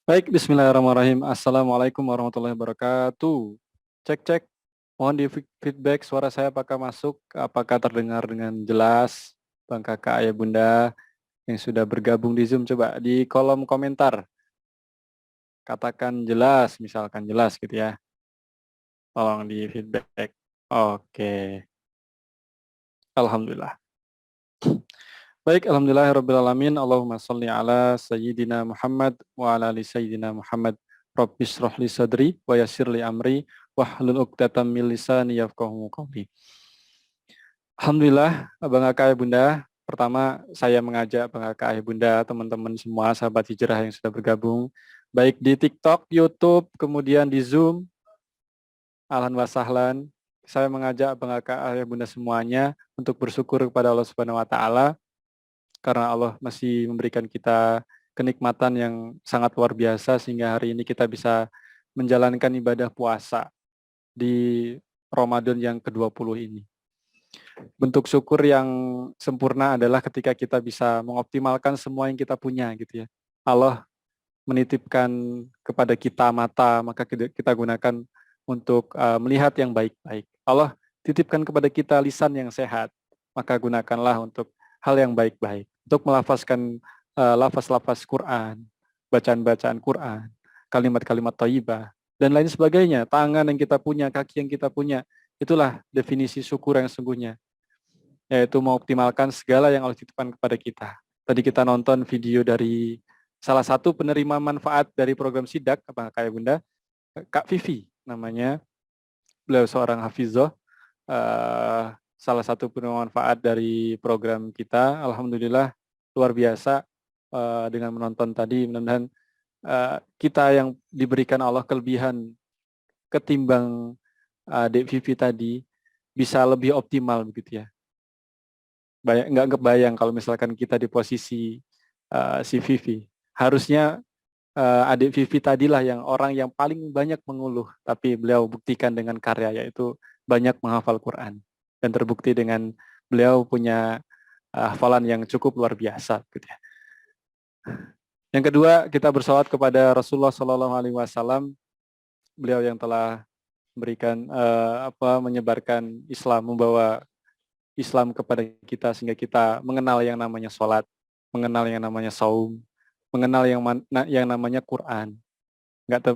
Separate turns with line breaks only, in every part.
Baik, bismillahirrahmanirrahim. Assalamualaikum warahmatullahi wabarakatuh. Cek, cek. Mohon di feedback suara saya apakah masuk, apakah terdengar dengan jelas. Bang kakak, ayah bunda yang sudah bergabung di Zoom, coba di kolom komentar. Katakan jelas, misalkan jelas gitu ya. Tolong di feedback. Oke, Alhamdulillah. Baik, alhamdulillahirrabbilalamin. Allahumma sholli ala sayyidina Muhammad wa ala ali sayyidina Muhammad. Rabbis rohli sadri wa yassir li amri wahlul 'uqdatam min lisani yafqahu qawli. Alhamdulillah, Abang Kakak Ayah Bunda. Pertama, saya mengajak Abang Kakak Ayah Bunda, teman-teman semua sahabat hijrah yang sudah bergabung, baik di TikTok, YouTube, kemudian di Zoom. Ahlan wa sahlan. Saya mengajak Abang Kakak Ayah Bunda semuanya untuk bersyukur kepada Allah Subhanahu wa taala karena Allah masih memberikan kita kenikmatan yang sangat luar biasa sehingga hari ini kita bisa menjalankan ibadah puasa di Ramadan yang ke-20 ini. Bentuk syukur yang sempurna adalah ketika kita bisa mengoptimalkan semua yang kita punya gitu ya. Allah menitipkan kepada kita mata, maka kita gunakan untuk melihat yang baik-baik. Allah titipkan kepada kita lisan yang sehat, maka gunakanlah untuk hal yang baik-baik. Untuk melafazkan lafaz-lafaz Quran, bacaan-bacaan Quran, kalimat-kalimat thayyibah, dan lain sebagainya. Tangan yang kita punya, kaki yang kita punya, itulah definisi syukur yang sesungguhnya, yaitu mengoptimalkan segala yang Allah titipkan kepada kita. Tadi kita nonton video dari salah satu penerima manfaat dari program Sidak, apa kayak Bunda, Kak Vivi namanya. Beliau seorang hafizah, salah satu penerima manfaat dari program kita. Alhamdulillah luar biasa dengan menonton tadi. Mudah-mudahan kita yang diberikan Allah kelebihan ketimbang Dek Vivi tadi bisa lebih optimal begitu ya. Nggak kebayang kalau misalkan kita di posisi si Vivi. Harusnya adik Vivi tadilah yang orang yang paling banyak mengeluh, tapi beliau buktikan dengan karya, yaitu banyak menghafal Quran. Dan terbukti dengan beliau punya hafalan yang cukup luar biasa. Gitu ya. Yang kedua, kita bersolawat kepada Rasulullah SAW, beliau yang telah memberikan menyebarkan Islam, membawa Islam kepada kita sehingga kita mengenal yang namanya sholat, mengenal yang namanya saum, mengenal yang namanya Quran.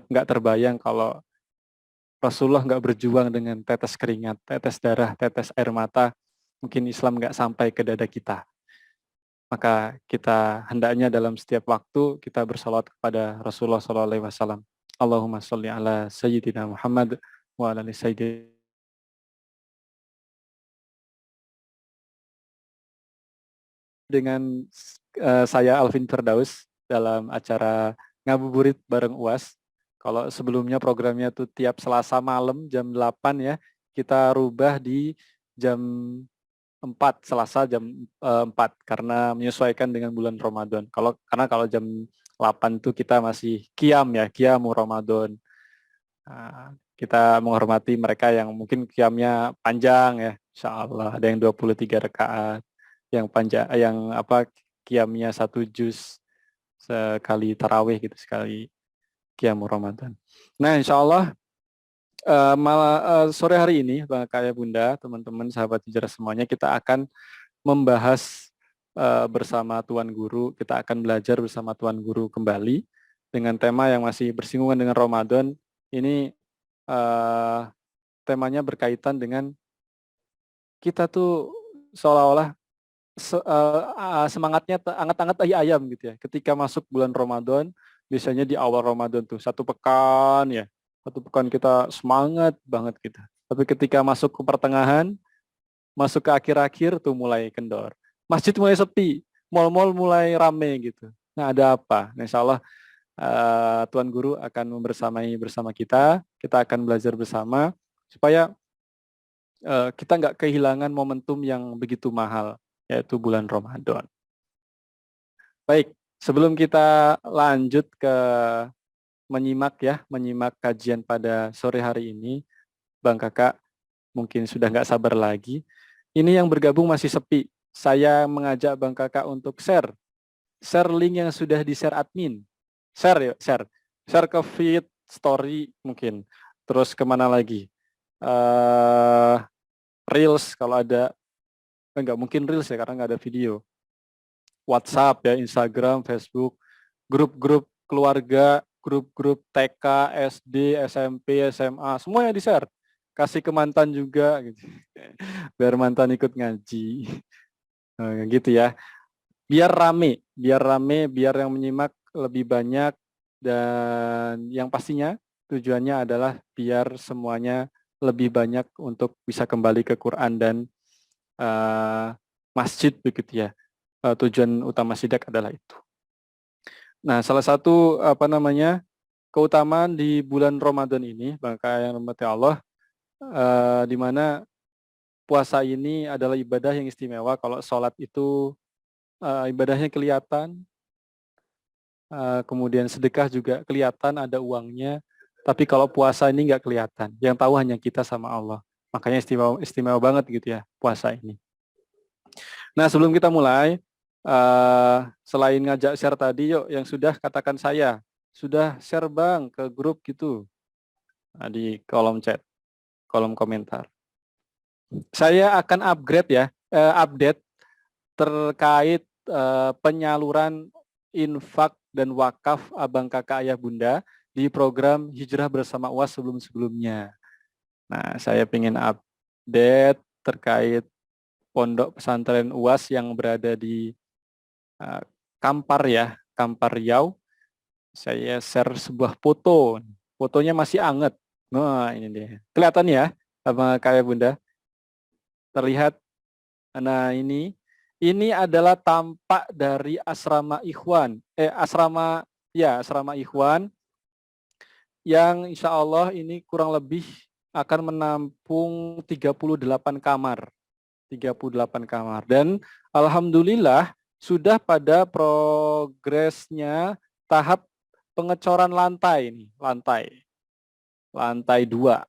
Nggak terbayang kalau Rasulullah nggak berjuang dengan tetes keringat, tetes darah, tetes air mata, mungkin Islam nggak sampai ke dada kita. Maka kita hendaknya dalam setiap waktu kita bersalawat kepada Rasulullah SAW. Allahumma sholli ala Sayyidina Muhammad wa ala ali Sayyidina. Dengan saya Alvin Firdaus dalam acara Ngabuburit bareng UAS. Kalau sebelumnya programnya tuh tiap Selasa malam jam 8 ya, kita rubah di jam 4, Selasa jam 4 karena menyesuaikan dengan bulan Ramadan. Karena kalau jam 8 tuh kita masih qiyam ya, qiyamu Ramadan. Nah, kita menghormati mereka yang mungkin qiyamnya panjang ya, insya Allah ada yang 23 rakaat, yang panjang, yang qiyamnya 1 juz sekali tarawih gitu, sekali qiyamu Ramadan. Nah, insya Allah sore hari ini, Bang Kaya Bunda, teman-teman, sahabat hijrah semuanya, kita akan membahas bersama Tuan Guru, kita akan belajar bersama Tuan Guru kembali dengan tema yang masih bersinggungan dengan Ramadan. Ini temanya berkaitan dengan kita tuh seolah-olah semangatnya anget-anget ayam gitu ya. Ketika masuk bulan Ramadan, biasanya di awal Ramadan tuh 1 pekan ya, 1 pekan kita semangat banget gitu. Tapi ketika masuk ke pertengahan, masuk ke akhir-akhir tuh mulai kendor. Masjid mulai sepi, mal-mal mulai rame gitu. Nah, ada apa? Nah, insya Allah Tuan Guru akan bersama kita akan belajar bersama supaya kita nggak kehilangan momentum yang begitu mahal, yaitu bulan Ramadan. Baik, sebelum kita lanjut ke menyimak kajian pada sore hari ini, Bang Kakak mungkin sudah nggak sabar lagi. Ini yang bergabung masih sepi. Saya mengajak Bang Kakak untuk share link yang sudah di-share admin. Share yuk, share. Share ke feed, story mungkin. Terus kemana lagi? Reels kalau ada. Nggak mungkin Reels ya karena nggak ada video. WhatsApp ya, Instagram, Facebook, grup-grup keluarga, grup-grup TK, SD, SMP, SMA, semuanya di-share. Kasih ke mantan juga gitu. Biar mantan ikut ngaji. Nah, gitu ya. Biar rame, biar yang menyimak lebih banyak dan yang pastinya tujuannya adalah biar semuanya lebih banyak untuk bisa kembali ke Quran dan masjid begitu ya. Tujuan utama sidak adalah itu. Nah, salah satu keutamaan di bulan Ramadan ini, bangka yang rahmati Allah, di mana puasa ini adalah ibadah yang istimewa. Kalau sholat itu ibadahnya kelihatan, kemudian sedekah juga kelihatan ada uangnya. Tapi kalau puasa ini nggak kelihatan. Yang tahu hanya kita sama Allah. Makanya istimewa banget gitu ya puasa ini. Nah, sebelum kita mulai, selain ngajak share tadi, yuk yang sudah katakan saya, sudah share bang ke grup gitu, nah, di kolom chat, kolom komentar. Saya akan update terkait penyaluran infak dan wakaf abang kakak ayah bunda di program Hijrah Bersama UAS sebelum-sebelumnya. Nah, saya ingin update terkait pondok pesantren UAS yang berada di Kampar ya, Kampar Riau. Saya share sebuah foto. Fotonya masih anget. Nah, ini dia. Kelihatan ya, sama kayak Bunda. Terlihat. Nah, ini adalah tampak dari asrama Ikhwan. Asrama Ikhwan yang insya Allah ini kurang lebih akan menampung 38 kamar. 38 kamar. Dan alhamdulillah sudah pada progresnya tahap pengecoran lantai ini, lantai 2.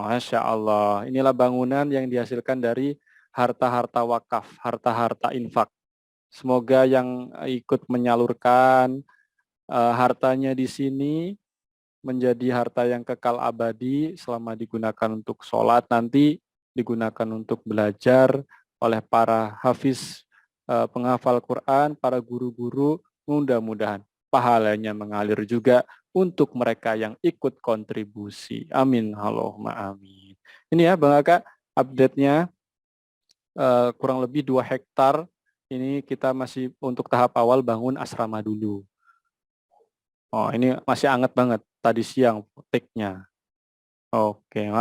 Masya Allah, inilah bangunan yang dihasilkan dari harta-harta wakaf, harta-harta infak. Semoga yang ikut menyalurkan hartanya di sini menjadi harta yang kekal abadi selama digunakan untuk sholat, nanti digunakan untuk belajar oleh para hafiz penghafal Quran, para guru-guru, mudah-mudahan pahalanya mengalir juga untuk mereka yang ikut kontribusi. Amin. Allahumma amin. Ini ya Bang Aka, update-nya kurang lebih 2 hektar. Ini kita masih untuk tahap awal bangun asrama dulu. Oh, ini masih hangat banget tadi siang take-nya. Oke,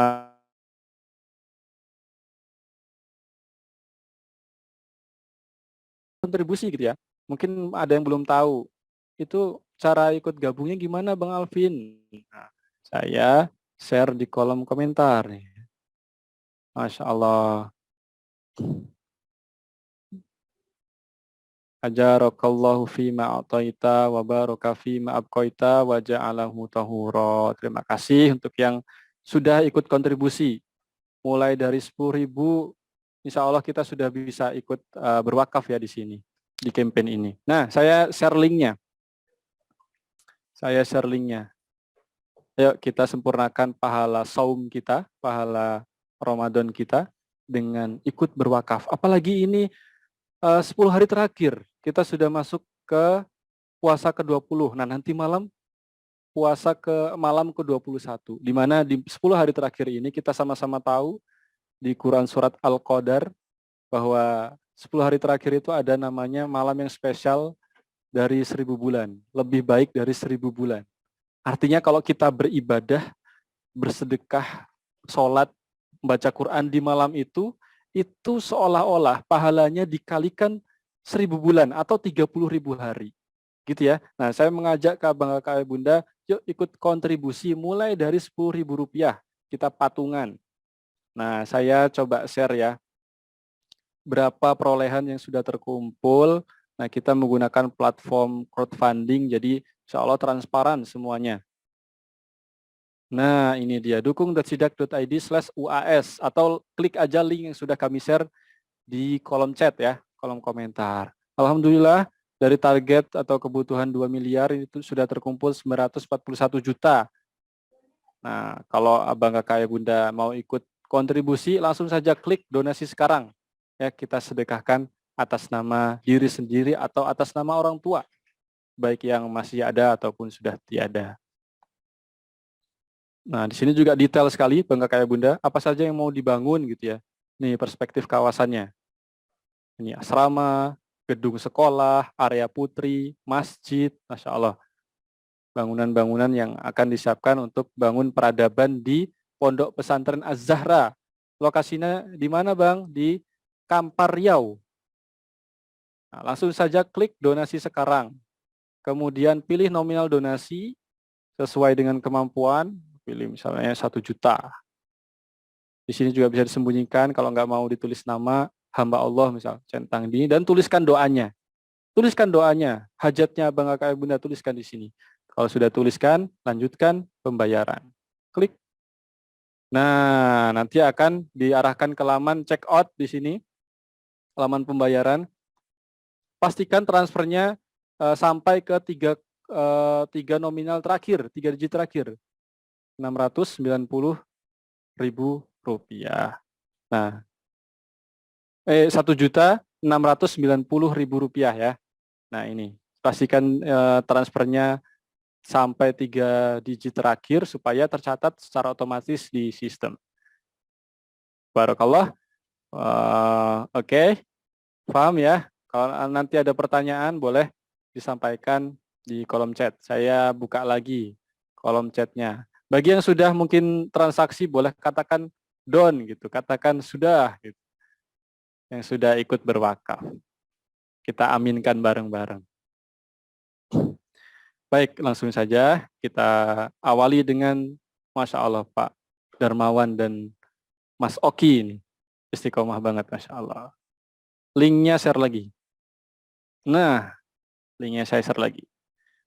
kontribusi gitu ya. Mungkin ada yang belum tahu. Itu cara ikut gabungnya gimana Bang Alvin? Nah, saya share di kolom komentar nih. Masya Allah. Ajarakallahu fima a'taita wa baraka fima abqaita wa ja'alahu tahura. Terima kasih untuk yang sudah ikut kontribusi. Mulai dari 10.000, insya Allah kita sudah bisa ikut berwakaf ya di sini, di campaign ini. Nah, saya share linknya. Ayo kita sempurnakan pahala saum kita, pahala Ramadan kita dengan ikut berwakaf. Apalagi ini 10 hari terakhir, kita sudah masuk ke puasa ke-20. Nah, nanti malam puasa ke malam ke-21. Di mana di 10 hari terakhir ini kita sama-sama tahu di Quran surat Al-Qadar bahwa 10 hari terakhir itu ada namanya malam yang spesial dari 1000 bulan. Lebih baik dari 1000 bulan. Artinya kalau kita beribadah, bersedekah, sholat, membaca Quran di malam itu seolah-olah pahalanya dikalikan 1000 bulan atau 30.000 hari. Gitu ya. Nah, saya mengajak ke abang kakak bunda, yuk ikut kontribusi mulai dari Rp10.000. Kita patungan. Nah, saya coba share ya. Berapa perolehan yang sudah terkumpul. Nah, kita menggunakan platform crowdfunding, jadi insya Allah transparan semuanya. Nah, ini dia, dukung.sidak.id/UAS atau klik aja link yang sudah kami share di kolom chat ya, kolom komentar. Alhamdulillah Dari target atau kebutuhan 2 miliar itu sudah terkumpul 941 juta. Nah, kalau Abang Kakak Ayah Bunda mau ikut kontribusi, langsung saja klik donasi sekarang. Ya, kita sedekahkan atas nama diri sendiri atau atas nama orang tua, baik yang masih ada ataupun sudah tiada. Nah, di sini juga detail sekali Bang Kakak Ayah Bunda, apa saja yang mau dibangun gitu ya. Nih perspektif kawasannya. Ini asrama, gedung sekolah, area putri, masjid, Masya Allah. Bangunan-bangunan yang akan disiapkan untuk bangun peradaban di Pondok Pesantren Az-Zahra. Lokasinya di mana Bang? Di Kampar Riau. Nah, langsung saja klik donasi sekarang. Kemudian pilih nominal donasi sesuai dengan kemampuan. Pilih misalnya 1 juta. Di sini juga bisa disembunyikan kalau nggak mau ditulis nama hamba Allah misal centang di dan tuliskan doanya. Tuliskan doanya, hajatnya Bang Kakak Bunda tuliskan di sini. Kalau sudah tuliskan, lanjutkan pembayaran. Klik. Nah, nanti akan diarahkan ke laman check out di sini. Laman pembayaran. Pastikan transfernya sampai ke tiga nominal terakhir, 3 digit terakhir. 690.000 rupiah. Nah, 1.690.000 rupiah ya. Nah ini, pastikan transfernya sampai 3 digit terakhir supaya tercatat secara otomatis di sistem. Barakallah. Oke, paham ya? Kalau nanti ada pertanyaan boleh disampaikan di kolom chat. Saya buka lagi kolom chatnya. Bagi yang sudah mungkin transaksi boleh katakan done gitu, katakan sudah gitu. Yang sudah ikut berwakaf. Kita aminkan bareng-bareng. Baik, langsung saja kita awali dengan Masya Allah Pak Darmawan dan Mas Oki ini. Istiqomah banget Masya Allah. Linknya share lagi. Nah, linknya saya share lagi.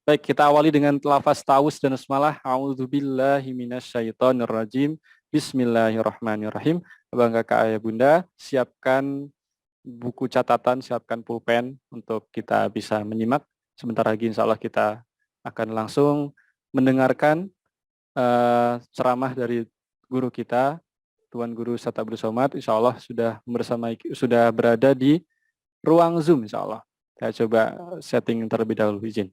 Baik, kita awali dengan lafaz taus dan basmalah. A'udzubillahi minasyaitonirrajim. Bismillahirrahmanirrahim. Abang Kakak Ayah Bunda, siapkan buku catatan, siapkan pulpen untuk kita bisa menyimak. Sebentar lagi insya Allah kita akan langsung mendengarkan ceramah dari guru kita, Tuan Guru Ustadz Abdul Somad. Insya Allah sudah berada di ruang Zoom insya Allah. Saya coba setting terlebih dahulu, izin.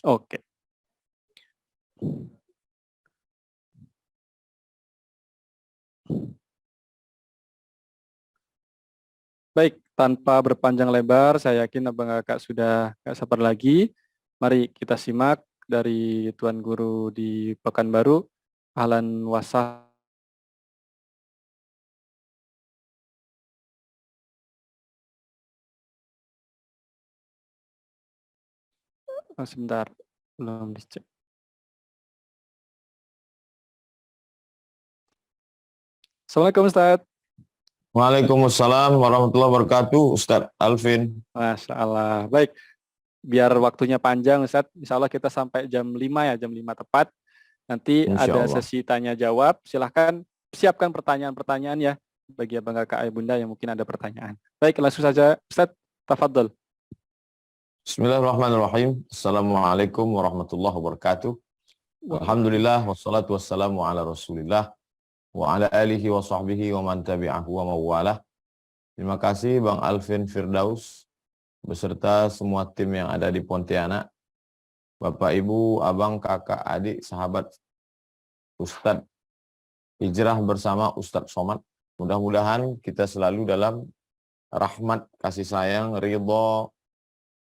Oke. Baik, tanpa berpanjang lebar, saya yakin Abang Kakak sudah gak sabar lagi. Mari kita simak dari Tuan Guru di Pekanbaru. Ahlan wasah. Sebentar, belum dicek. Assalamualaikum Ustaz.
Waalaikumsalam warahmatullahi wabarakatuh, Ustadz Alvin.
Masya Allah. Baik, biar waktunya panjang Ustaz, insya Allah kita sampai jam 5 ya, jam 5 tepat. Nanti
Insya
ada
Allah.
sesi tanya jawab. Silahkan siapkan pertanyaan-pertanyaan ya bagi Abang Kakak Ayah Bunda yang mungkin ada pertanyaan. Baik, langsung saja Ustaz, tafadhol.
Bismillahirrahmanirrahim. Assalamualaikum warahmatullahi wabarakatuh. Alhamdulillah wassalatu wassalamu ala Rasulillah wa ala alihi wa sahbihi wa man tabi'ahu wa mawalah. Terima kasih Bang Alvin Firdaus beserta semua tim yang ada di Pontianak. Bapak, Ibu, Abang, Kakak, Adik, sahabat Ustadz Hijrah bersama Ustadz Somad. Mudah-mudahan kita selalu dalam rahmat, kasih sayang, ridho,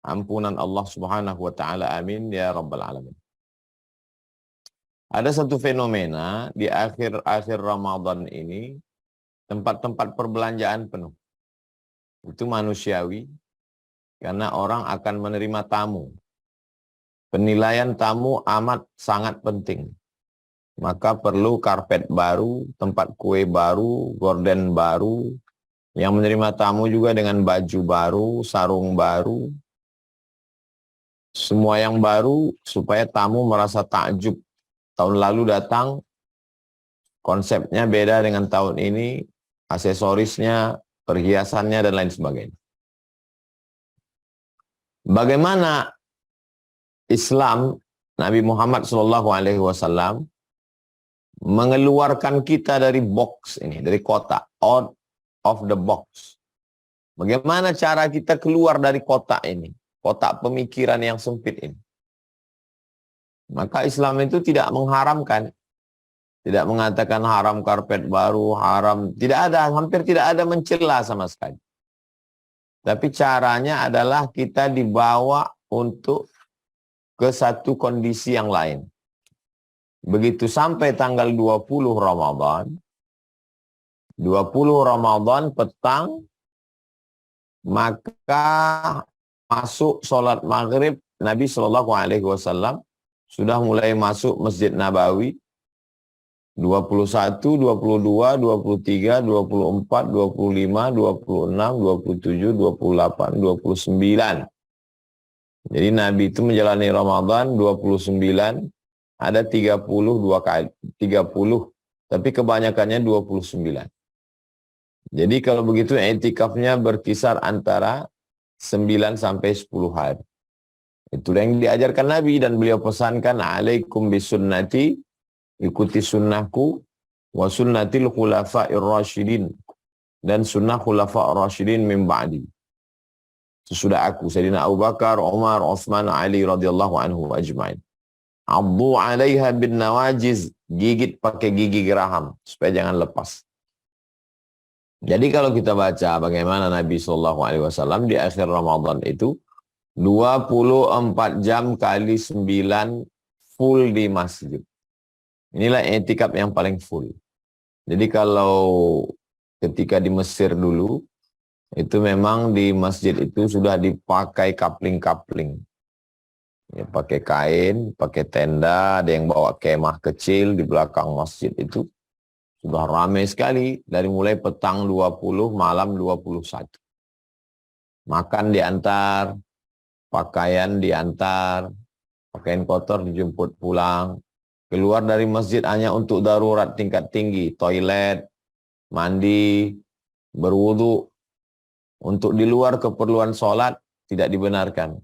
ampunan Allah Subhanahu wa taala. Amin ya rabbal alamin. Ada satu fenomena di akhir-akhir Ramadan ini, tempat-tempat perbelanjaan penuh. Itu manusiawi karena orang akan menerima tamu. Penilaian tamu amat sangat penting. Maka perlu karpet baru, tempat kue baru, gorden baru, yang menerima tamu juga dengan baju baru, sarung baru, semua yang baru supaya tamu merasa takjub. Tahun lalu datang, konsepnya beda dengan tahun ini, aksesorisnya, perhiasannya, dan lain sebagainya. bagaimana Islam Nabi Muhammad SAW mengeluarkan kita dari box ini, dari kotak, out of the box. Bagaimana cara kita keluar dari kotak ini, kotak pemikiran yang sempit ini. Maka Islam itu tidak mengharamkan, tidak mengatakan haram karpet baru, haram, tidak ada, hampir tidak ada mencela sama sekali. Tapi caranya adalah kita dibawa untuk ke satu kondisi yang lain. Begitu sampai tanggal 20 Ramadan, 20 Ramadan petang, maka masuk sholat maghrib, Nabi SAW sudah mulai masuk Masjid Nabawi, 21, 22, 23, 24, 25, 26, 27, 28, 29. Jadi Nabi itu menjalani Ramadan 29, ada 32 kali, 30, tapi kebanyakannya 29. Jadi kalau begitu i'tikafnya berkisar antara 9 sampai 10 hari. Itulah yang diajarkan Nabi dan beliau pesankan, alaikum bisunnati, ikuti sunnahku, wa sunnatil khulafa'ir rasyidin, dan sunnah khulafa'ir rasyidin min ba'di. Sesudah aku, Sayyidina Abu Bakar, Umar, Utsman, Ali radhiyallahu anhu ajma'in. Abdu 'alaiha bin nawajiz, gigit pakai gigi geraham supaya jangan lepas. Jadi kalau kita baca bagaimana Nabi SAW di akhir Ramadan itu 24 jam kali 9 full di masjid. Inilah i'tikaf yang paling full. Jadi kalau ketika di Mesir dulu, itu memang di masjid itu sudah dipakai kapling-kapling. Ya, pakai kain, pakai tenda, ada yang bawa kemah kecil di belakang masjid itu. Sudah ramai sekali dari mulai petang 20, malam 21. Makan diantar, pakaian diantar, pakaian kotor dijemput pulang. Keluar dari masjid hanya untuk darurat tingkat tinggi, toilet, mandi, berwudu. Untuk di luar keperluan sholat tidak dibenarkan.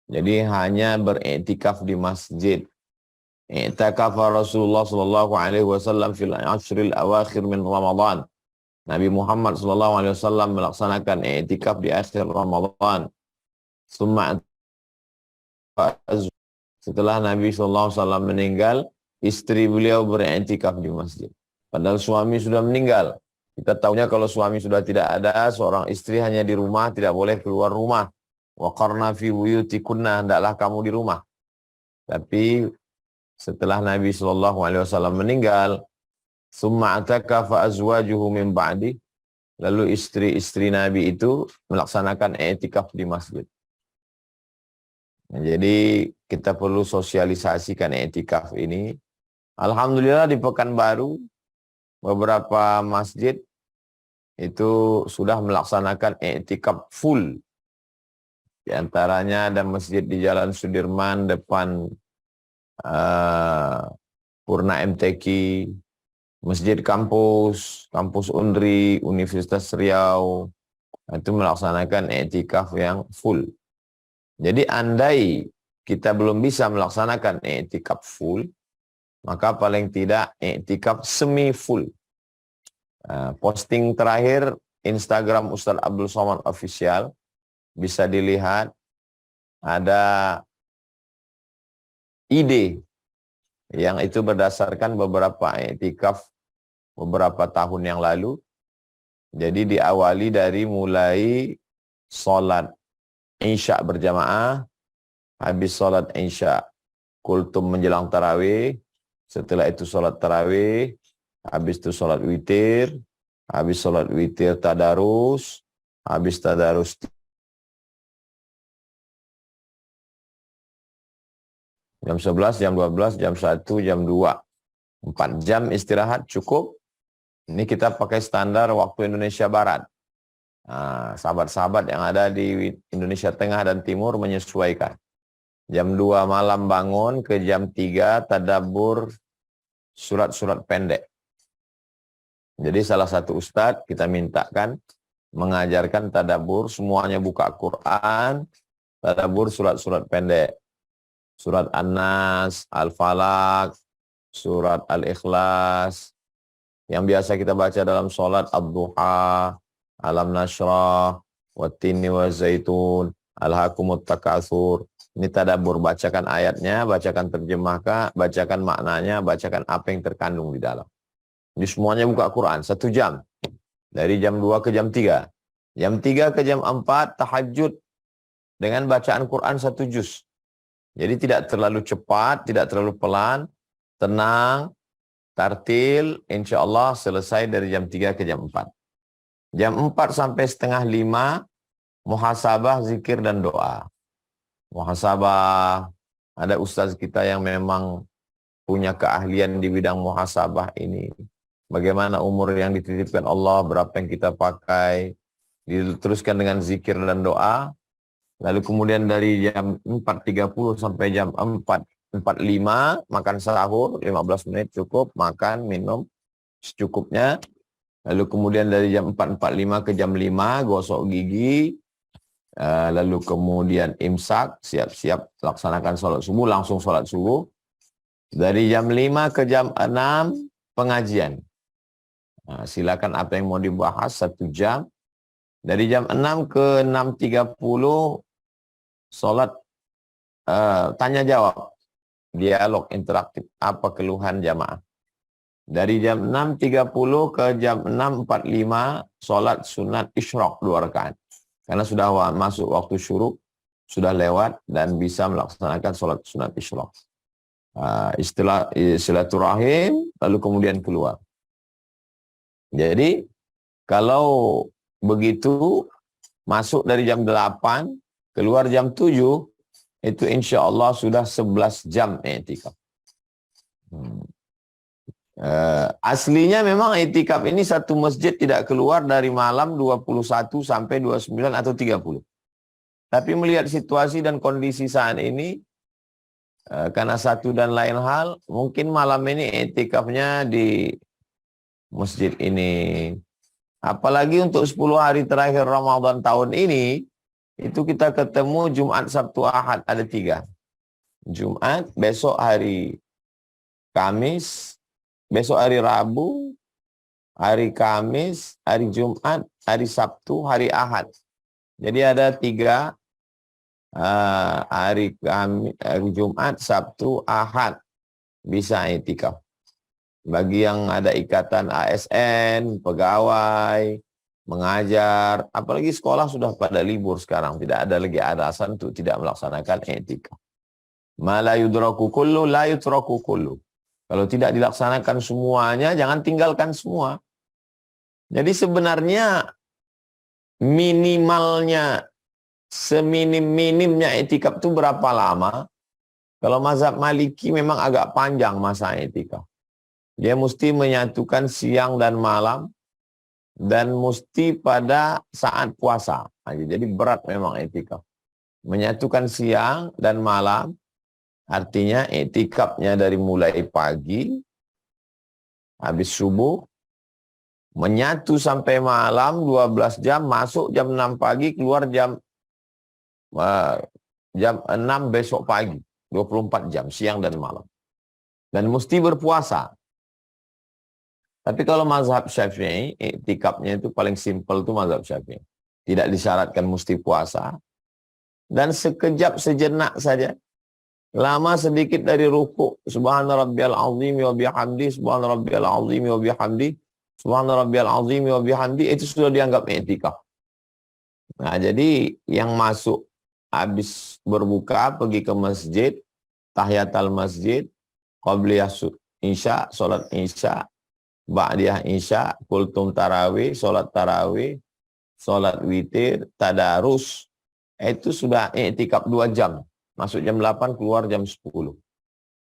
Jadi hanya beriktikaf di masjid. I'takafa Rasulullah sallallahu alaihi wasallam fil ashril awakhir min Ramadan. Nabi Muhammad sallallahu alaihi wasallam melaksanakan i'tikaf di akhir Ramadan. Setelah Nabi sallallahu alaihi wasallam meninggal, istri beliau beriktikaf di masjid. Padahal suami sudah meninggal. Kita tahunya kalau suami sudah tidak ada, seorang istri hanya di rumah, tidak boleh keluar rumah. Wa qarna fi buyutikunna, hendaklah kamu di rumah. Tapi setelah Nabi SAW meninggal, summa atakafa azwajuhu min ba'di, lalu istri-istri Nabi itu melaksanakan i'tikaf di masjid. Nah, jadi kita perlu sosialisasikan i'tikaf ini. Alhamdulillah di Pekanbaru beberapa masjid itu sudah melaksanakan i'tikaf full. Di antaranya ada masjid di Jalan Sudirman depan Purna MTQ, Masjid Kampus, Kampus Undri, Universitas Riau, itu melaksanakan i'tikaf yang full. Jadi andai kita belum bisa melaksanakan i'tikaf full, maka paling tidak i'tikaf semi full. Posting terakhir Instagram Ustaz Abdul Somad Official, bisa dilihat ada ide yang itu berdasarkan beberapa i'tikaf beberapa tahun yang lalu. Jadi diawali dari mulai sholat Isya berjamaah, habis sholat Isya kultum menjelang tarawih, setelah itu sholat tarawih, habis itu sholat witir, habis sholat witir tadarus, habis tadarus jam 11, jam 12, jam 1, jam 2. 4 jam istirahat cukup. Ini kita pakai standar waktu Indonesia Barat. Sahabat-sahabat yang ada di Indonesia Tengah dan Timur menyesuaikan. Jam 2 malam bangun, ke jam 3 tadabbur surat-surat pendek. Jadi salah satu ustadz kita mintakan mengajarkan tadabbur, semuanya buka Quran, tadabbur surat-surat pendek. Surat An-Nas, Al-Falaq, surat Al-Ikhlas, yang biasa kita baca dalam sholat Ad-Duha, Alam Nashrah, Wattini wa Zaitun, Alhaakumut Takatsur. Ini tadabbur, bacakan ayatnya, bacakan terjemahkan, bacakan maknanya, bacakan apa yang terkandung di dalam. Ini semuanya buka Quran, 1 jam. Dari jam 2 ke jam 3. Jam 3 ke jam 4, tahajud dengan bacaan Quran 1 juz. Jadi tidak terlalu cepat, tidak terlalu pelan, tenang, tartil, insya Allah selesai dari jam 3 ke jam 4. Jam 4 sampai setengah 5, muhasabah, zikir, dan doa. Muhasabah, ada ustaz kita yang memang punya keahlian di bidang muhasabah ini. Bagaimana umur yang dititipkan Allah, berapa yang kita pakai, diteruskan dengan zikir dan doa. Lalu kemudian dari jam 4.30 sampai jam 4.45 makan sahur, 15 menit cukup, makan, minum secukupnya. Lalu kemudian dari jam 4.45 ke jam 5 gosok gigi. Lalu kemudian imsak, siap-siap laksanakan sholat subuh, langsung sholat subuh. Dari jam 5 ke jam 6 pengajian. Nah, silakan apa yang mau dibahas 1 jam. Dari jam 6 ke 6.30 sholat tanya jawab, dialog interaktif, apa keluhan jamaah. Dari jam 6.30 ke jam 6.45 sholat sunat isyraq 2 rakaat. Karena sudah masuk waktu syuruk, sudah lewat dan bisa melaksanakan sholat sunat isyraq. Istilah silaturahim, lalu kemudian keluar. Jadi kalau begitu masuk dari jam 8, keluar jam 7, itu insya Allah sudah 11 jam i'tikaf. Aslinya memang i'tikaf ini satu masjid tidak keluar dari malam 21 sampai 29 atau 30. Tapi melihat situasi dan kondisi saat ini, karena satu dan lain hal, mungkin malam ini i'tikafnya di masjid ini. Apalagi untuk 10 hari terakhir Ramadan tahun ini, itu kita ketemu Jumat, Sabtu, Ahad, ada 3. Jumat, besok hari Kamis, besok hari Rabu, hari Kamis, hari Jumat, hari Sabtu, hari Ahad. Jadi ada 3 hari Kamis, hari Jumat, Sabtu, Ahad bisa i'tikaf. Bagi yang ada ikatan ASN, pegawai, mengajar, apalagi sekolah sudah pada libur sekarang, tidak ada lagi alasan untuk tidak melaksanakan i'tikaf. Ma la yudraku kullu la yutraku kullu. Kalau tidak dilaksanakan semuanya, jangan tinggalkan semua. Jadi sebenarnya minimalnya, seminim-minimnya i'tikaf itu berapa lama? Kalau mazhab Maliki memang agak panjang masa i'tikaf. Dia mesti menyatukan siang dan malam, dan mesti pada saat puasa. Jadi berat memang i'tikaf. Menyatukan siang dan malam, artinya i'tikafnya dari mulai pagi, habis subuh, menyatu sampai malam 12 jam, masuk jam 6 pagi, keluar jam 6 besok pagi. 24 jam, siang dan malam. Dan mesti berpuasa. Tapi kalau mazhab Syafi'i, i'tikafnya itu paling simpel itu mazhab Syafi'i. Tidak disyaratkan mesti puasa. Dan sekejap sejenak saja. Lama sedikit dari ruku'. Subhana rabbiyal azim wa bihamdi, subhana rabbiyal azim wa bihamdi, subhana rabbiyal azim wa bihamdi, itu sudah dianggap i'tikaf. Nah, jadi yang masuk habis berbuka pergi ke masjid, tahiyatul masjid, qabliyah isya, salat isya, ba'diyah isya, kultum tarawih, sholat tarawih, sholat witir, tadarus, itu sudah i'tikaf 2 jam. Masuk jam 8, keluar jam 10.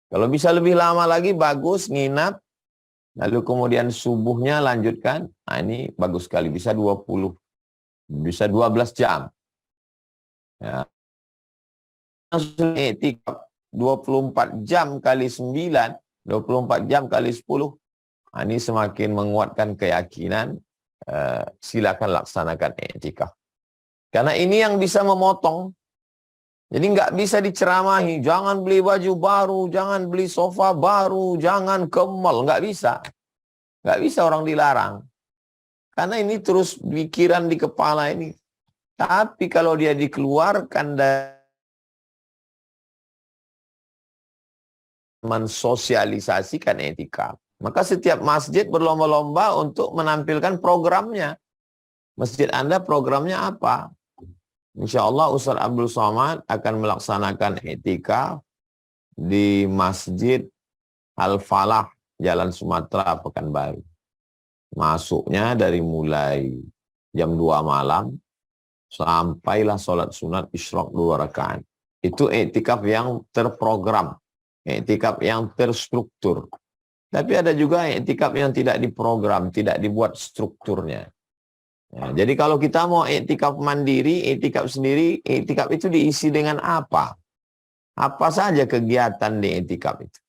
Kalau bisa lebih lama lagi, bagus, nginap, lalu kemudian subuhnya lanjutkan, nah ini bagus sekali, bisa 20, bisa 12 jam. Ya. I'tikaf 24 jam kali 9, 24 jam kali 10, ini semakin menguatkan keyakinan, silakan laksanakan i'tikaf. Karena ini yang bisa memotong Jadi nggak bisa diceramahi, jangan beli baju baru, jangan beli sofa baru, jangan ke mall, nggak bisa. Nggak bisa orang dilarang. Karena ini terus pikiran di kepala ini. Tapi kalau dia dikeluarkan dari mensosialisasikan etika, maka setiap masjid berlomba-lomba untuk menampilkan programnya. Masjid Anda programnya apa? Insya Allah Ustaz Abdul Somad akan melaksanakan etika di Masjid Al-Falah, Jalan Sumatera, Pekanbaru. Masuknya dari mulai jam 2 malam, sampailah sholat sunat isyraq 2 rakaat. Itu etikaf yang terprogram, etikaf yang terstruktur. Tapi ada juga etikaf yang tidak diprogram, tidak dibuat strukturnya. Ya, jadi kalau kita mau etikaf mandiri, etikaf sendiri, etikaf itu diisi dengan apa? Apa saja kegiatan di etikaf itu?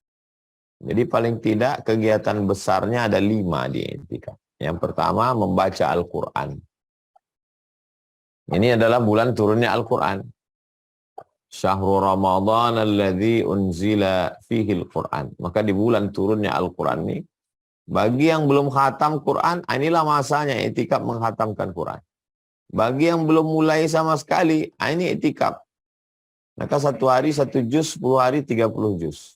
Jadi paling tidak kegiatan besarnya ada 5 di etikaf. Yang pertama membaca Al-Quran. Ini adalah bulan turunnya Al-Quran. Syahrul Ramadan alladzi unzila fihi Al-Quran. Maka di bulan turunnya Al-Quran ini, bagi yang belum khatam Quran, inilah masanya etikaf menghatamkan Quran. Bagi yang belum mulai sama sekali, ini etikaf. Maka 1 hari 1 juz, 10 hari 30 juz.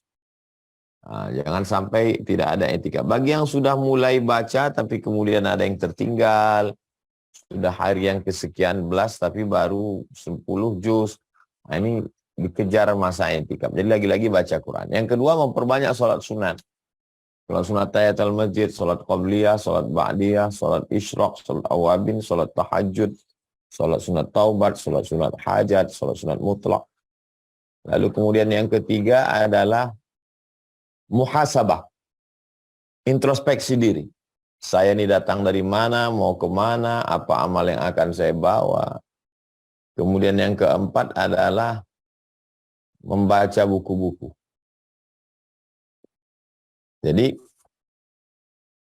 Nah, jangan sampai tidak ada etikaf. Bagi yang sudah mulai baca, tapi kemudian ada yang tertinggal, sudah hari yang kesekian belas, tapi baru 10 juz. Nah, ini dikejar masa etikaf. Jadi lagi-lagi baca Quran. Yang kedua, memperbanyak sholat sunat. Sholat sunat tahiyatul masjid, sholat qabliyah, sholat ba'diyah, sholat isyraq, sholat awabin, sholat tahajud, sholat sunat taubat, sholat sunat hajat, sholat sunat mutlak. Lalu kemudian yang ketiga adalah muhasabah, introspeksi diri. Saya ini datang dari mana, mau kemana, apa amal yang akan saya bawa. Kemudian yang keempat adalah membaca buku-buku. Jadi,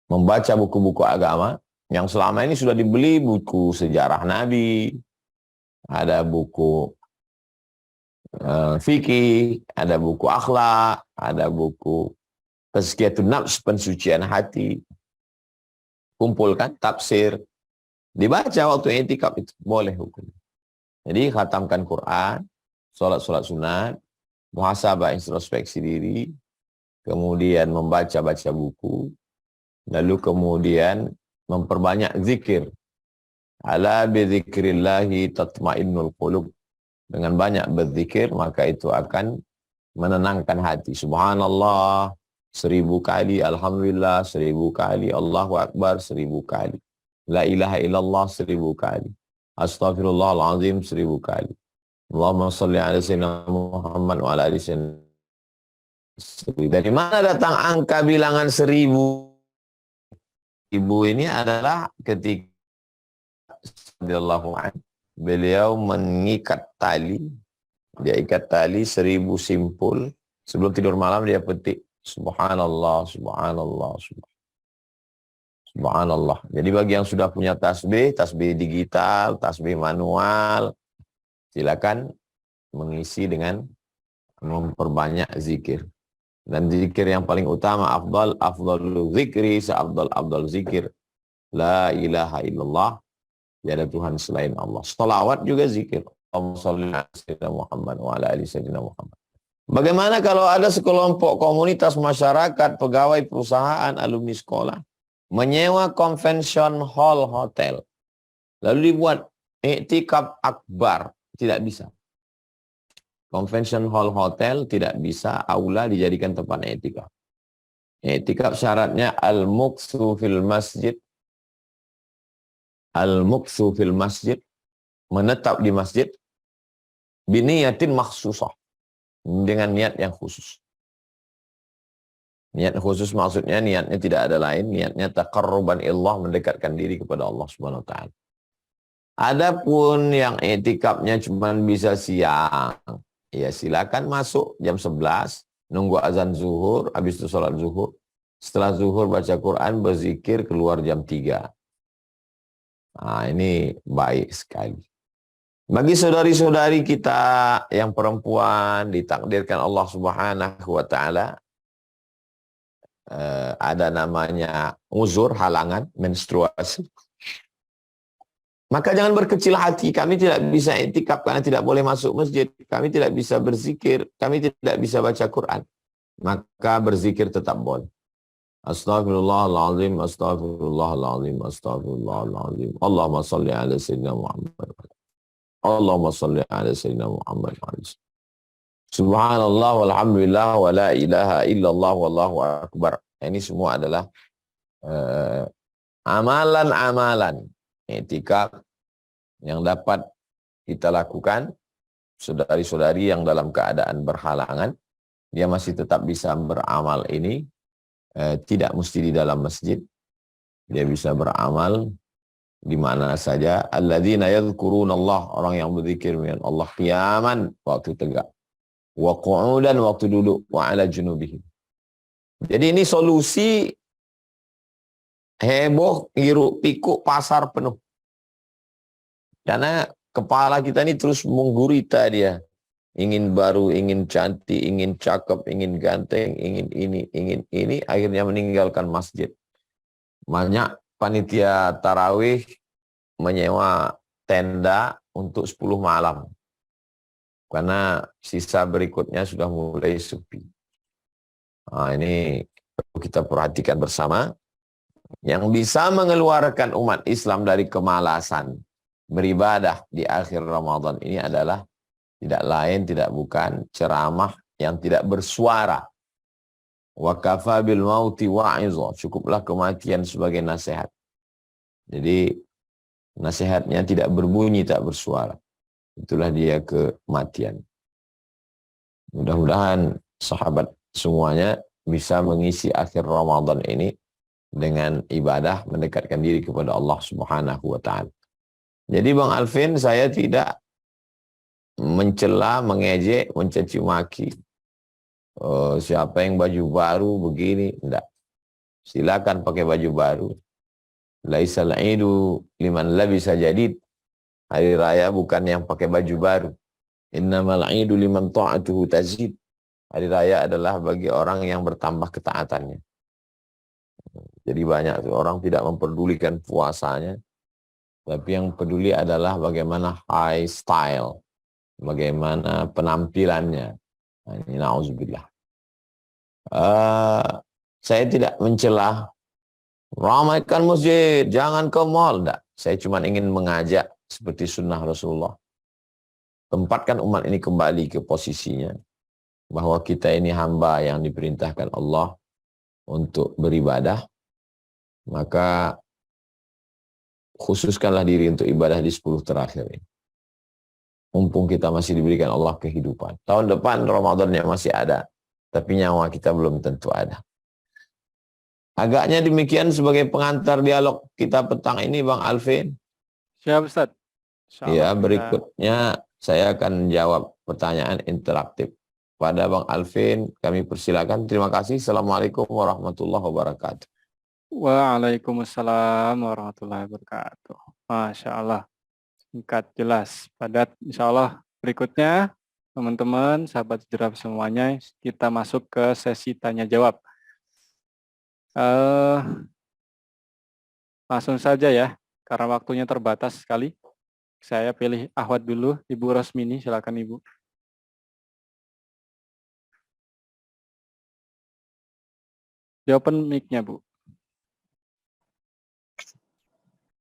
membaca buku-buku agama yang selama ini sudah dibeli, buku sejarah Nabi, ada buku fikih, ada buku akhlak, ada buku tazkiyatun nafs, pensucian hati. Kumpulkan tafsir, dibaca waktu i'tikaf itu boleh hukum. Jadi khatamkan Quran, sholat sunat, muhasabah introspeksi diri, kemudian membaca-baca buku, lalu kemudian memperbanyak zikir. Ala bidzikrillahi tatmainnul qulub. Dengan banyak berzikir, maka itu akan menenangkan hati. Subhanallah 1000 kali, Alhamdulillah 1000 kali, Allahu Akbar 1000 kali. La ilaha illallah 1000 kali. Astaghfirullahalazim 1000 kali. Allahumma salli ala sayyidina Muhammad wa ala ali sayyidina. Dari mana datang angka bilangan 1000? Ibu ini adalah ketika beliau mengikat tali, dia ikat tali 1000 simpul, sebelum tidur malam dia petik subhanallah, subhanallah, subhanallah. Jadi bagi yang sudah punya tasbih, tasbih digital, tasbih manual, silakan mengisi dengan memperbanyak zikir. Dan zikir yang paling utama, afdal zikri, seafdal zikir, la ilaha illallah, tiada Tuhan selain Allah. Sholawat juga zikir. Allahumma sholli ala sayyidina Muhammad wa ala ali sayyidina Muhammad. Bagaimana kalau ada sekelompok komunitas masyarakat, pegawai perusahaan, alumni sekolah, menyewa convention hall hotel, lalu dibuat i'tikaf akbar? Tidak bisa. Convention hall hotel tidak bisa, aula dijadikan tempat i'tikaf. I'tikaf syaratnya al-muktsu fil masjid. Al-muktsu fil masjid, menetap di masjid, biniyatin makhsusah, dengan niat yang khusus. Niat khusus maksudnya niatnya tidak ada lain, niatnya taqarruban illah, mendekatkan diri kepada Allah Subhanahu wa taala. Adapun yang i'tikafnya cuma bisa siang, ya silakan masuk jam 11, nunggu azan zuhur, habis itu sholat zuhur. Setelah zuhur baca Quran, berzikir, keluar jam 3. Nah, ini baik sekali. Bagi saudari-saudari kita yang perempuan ditakdirkan Allah Subhanahu wa taala ada namanya uzur, halangan, menstruasi. Maka jangan berkecil hati, kami tidak bisa i'tikaf karena tidak boleh masuk masjid, kami tidak bisa berzikir, kami tidak bisa baca Quran. Maka berzikir tetap boleh. Astaghfirullahaladzim, astaghfirullahaladzim, astaghfirullahaladzim. Allahumma salli ala sayyidina Muhammad. Allahumma salli ala sayyidina Muhammad. Subhanallah walhamdulillah wa la ilaha illallah wallahu akbar. Ini semua adalah amalan-amalan i'tikaf yang dapat kita lakukan. Saudari-saudari yang dalam keadaan berhalangan, dia masih tetap bisa beramal ini, tidak mesti di dalam masjid. Dia bisa beramal di mana saja. Alladzina yadhkurunallah, orang yang berzikir dengan Allah qiyaman, waktu tegak, wa qu'udan, waktu duduk, wa ala junubihim. Jadi ini solusi heboh, hiruk pikuk pasar penuh. Karena kepala kita ini terus menggurita dia. Ingin baru, ingin cantik, ingin cakep, ingin ganteng, ingin ini, akhirnya meninggalkan masjid. Banyak panitia tarawih menyewa tenda untuk 10 malam. Karena sisa berikutnya sudah mulai sepi. Nah, ini perlu kita perhatikan bersama. Yang bisa mengeluarkan umat Islam dari kemalasan beribadah di akhir Ramadan ini adalah tidak lain, tidak bukan ceramah yang tidak bersuara. Wa kafa bil mauti wa'izah. Cukuplah kematian sebagai nasihat. Jadi nasihatnya tidak berbunyi, tak bersuara. Itulah dia kematian. Mudah-mudahan sahabat semuanya bisa mengisi akhir Ramadan ini dengan ibadah, mendekatkan diri kepada Allah Subhanahu wa taala. Jadi Bang Alvin, saya tidak mencela, mengejek, mencaci maki. Siapa yang baju baru begini, enggak. Silakan pakai baju baru. Laisal idu liman labisa jadid. Hari raya bukan yang pakai baju baru. Innamal idu liman ta'atuhu tazid. Hari raya adalah bagi orang yang bertambah ketaatannya. Jadi banyak orang tidak memperdulikan puasanya, tapi yang peduli adalah bagaimana high style, bagaimana penampilannya. Nah, ini na'udzubillah. Saya tidak mencela, ramaikan masjid, jangan ke mall. Enggak. Saya cuma ingin mengajak seperti sunnah Rasulullah. Tempatkan umat ini kembali ke posisinya. Bahwa kita ini hamba yang diperintahkan Allah untuk beribadah. Maka khususkanlah diri untuk ibadah di 10 terakhir ini. Mumpung kita masih diberikan Allah kehidupan. Tahun depan Ramadannya masih ada, tapi nyawa kita belum tentu ada. Agaknya demikian sebagai pengantar dialog kita petang ini, Bang Alvin.
Siap, Ustaz.
Ya, berikutnya saya akan jawab pertanyaan interaktif. Pada Bang Alvin, kami persilakan. Terima kasih. Assalamualaikum warahmatullahi wabarakatuh.
Waalaikumsalam warahmatullahi wabarakatuh. Masya Allah. Singkat, jelas, padat. Insya Allah berikutnya, teman-teman, sahabat hijrah semuanya, kita masuk ke sesi tanya-jawab. Langsung saja ya, karena waktunya terbatas sekali. Saya pilih Ahwat dulu, Ibu Rosmini, silakan Ibu. Jawaban mic-nya, Bu.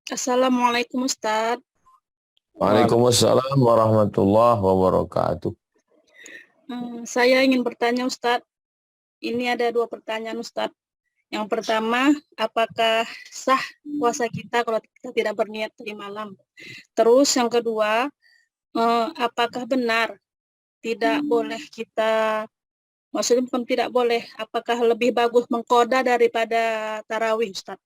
Assalamualaikum Ustadz.
Waalaikumsalam warahmatullahi wabarakatuh.
Saya ingin bertanya Ustadz. Ini ada 2 pertanyaan Ustadz. Yang pertama, apakah sah puasa kita kalau kita tidak berniat tadi malam? Terus yang kedua, apakah benar tidak boleh kita, maksudnya bukan tidak boleh, apakah lebih bagus mengqadha daripada tarawih Ustadz?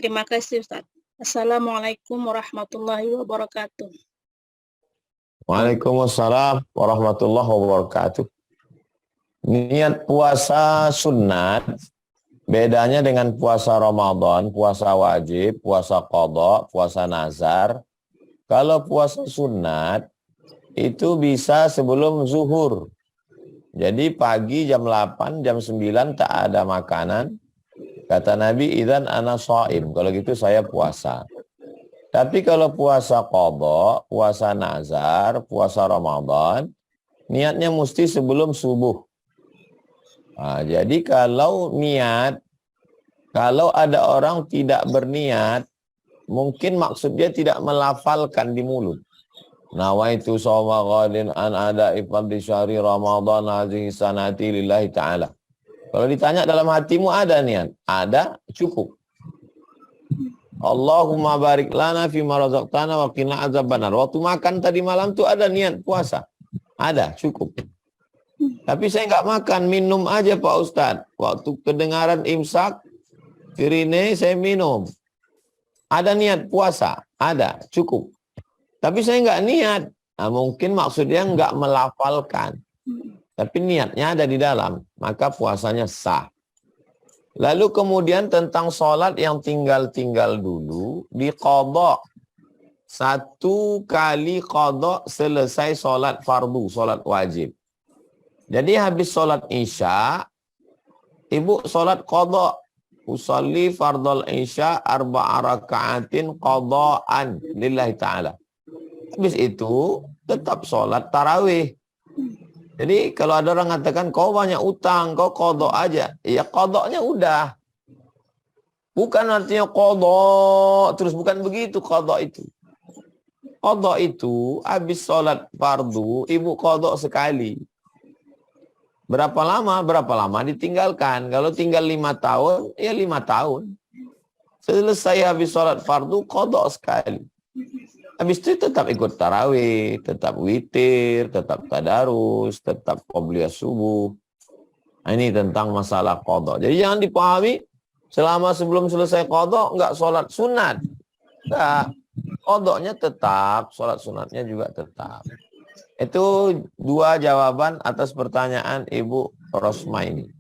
Terima kasih Ustadz. Assalamualaikum warahmatullahi wabarakatuh.
Waalaikumsalam warahmatullahi wabarakatuh. Niat puasa sunat, bedanya dengan puasa Ramadan, puasa wajib, puasa qadha, puasa nazar. Kalau puasa sunat itu bisa sebelum zuhur. Jadi pagi jam 8, jam 9 tak ada makanan. Kata Nabi, idzan ana shaim. Kalau gitu saya puasa. Tapi kalau puasa qadha, puasa nazar, puasa Ramadan, niatnya mesti sebelum subuh. Nah, jadi kalau ada orang tidak berniat, mungkin maksud dia tidak melafalkan di mulut. Nawaitu shawma ghadin an ada ifadli syahri Ramadan hadhihi sanati lillahi ta'ala. Kalau ditanya dalam hatimu ada niat? Ada, cukup. Allahumma barik lana fima razaqtana wa qina azabannar. Waktu makan tadi malam tuh ada niat puasa. Ada, cukup. Tapi saya nggak makan, minum aja Pak Ustadz. Waktu kedengaran imsak, firine saya minum. Ada niat puasa? Ada, cukup. Tapi saya nggak niat. Nah, mungkin maksudnya nggak melafalkan. Tapi niatnya ada di dalam. Maka puasanya sah. Lalu kemudian tentang sholat yang tinggal-tinggal dulu. Diqadha. 1 kali qadha selesai sholat fardu, sholat wajib. Jadi habis sholat isya, ibu sholat qadha. Usalli fardal isya 4 raka'atin qadha'an lillahi ta'ala. Habis itu tetap sholat tarawih. Jadi kalau ada orang mengatakan kau banyak utang, kau qadha aja. Ya qadhanya udah. Bukan artinya qadha terus, bukan begitu qadha itu. Qadha itu habis sholat fardu, ibu qadha sekali. Berapa lama? Berapa lama ditinggalkan. Kalau tinggal 5 tahun, ya 5 tahun. Selesai habis sholat fardu, qadha sekali. Habis itu tetap ikut tarawih, tetap witir, tetap tadarus, tetap qobliyah subuh. Nah, ini tentang masalah qadha. Jadi jangan dipahami selama sebelum selesai qadha enggak sholat sunat. Enggak. Qadhanya tetap, sholat sunatnya juga tetap. Itu 2 jawaban atas pertanyaan Ibu Rosma ini.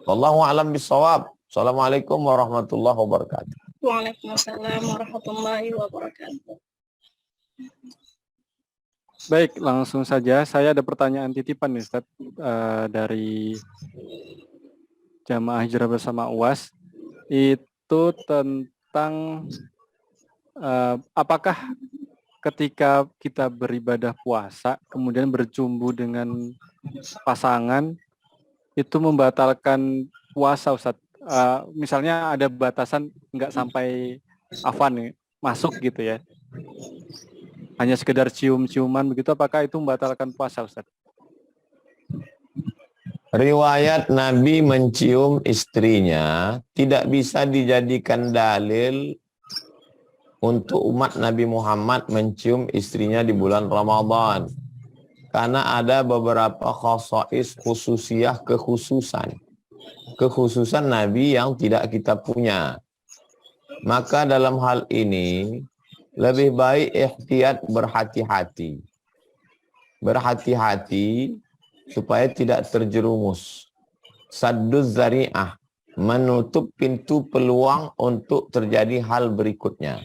Wallahu a'lam bishawab. Assalamualaikum warahmatullahi wabarakatuh.
Waalaikumsalam warahmatullahi wabarakatuh.
Baik, langsung saja. Saya ada pertanyaan titipan nih, Ustaz, dari Jamaah Hijrah Bersama UAS. Itu tentang apakah ketika kita beribadah puasa, kemudian berjumbu dengan pasangan, itu membatalkan puasa, Ustaz? Misalnya ada batasan nggak sampai afwan nih, masuk gitu ya. Hanya sekedar cium-ciuman begitu, apakah itu membatalkan puasa, Ustaz?
Riwayat Nabi mencium istrinya tidak bisa dijadikan dalil untuk umat Nabi Muhammad mencium istrinya di bulan Ramadan. Karena ada beberapa khasais, khususiyah, kekhususan. Kekhususan Nabi yang tidak kita punya. Maka dalam hal ini, lebih baik ihtiyat, berhati-hati. Berhati-hati supaya tidak terjerumus. Sadduz zari'ah, menutup pintu peluang untuk terjadi hal berikutnya.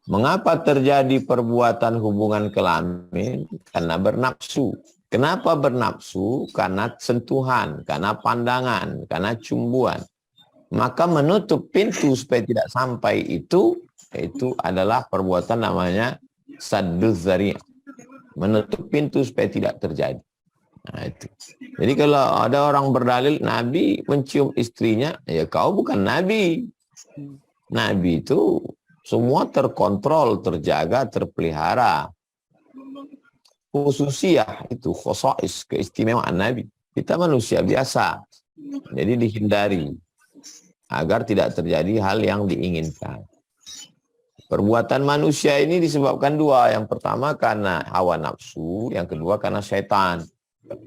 Mengapa terjadi perbuatan hubungan kelamin? Karena bernafsu. Kenapa bernafsu? Karena sentuhan, karena pandangan, karena cumbuan. Maka menutup pintu supaya tidak sampai itu adalah perbuatan namanya sadduz zari'. Menutup pintu supaya tidak terjadi. Nah, itu. Jadi kalau ada orang berdalil Nabi mencium istrinya, ya kau bukan Nabi. Nabi itu semua terkontrol, terjaga, terpelihara. Khususiyah itu khosais, keistimewaan Nabi. Kita manusia biasa. Jadi dihindari agar tidak terjadi hal yang diinginkan. Perbuatan manusia ini disebabkan 2. Yang pertama karena hawa nafsu, yang kedua karena syaitan.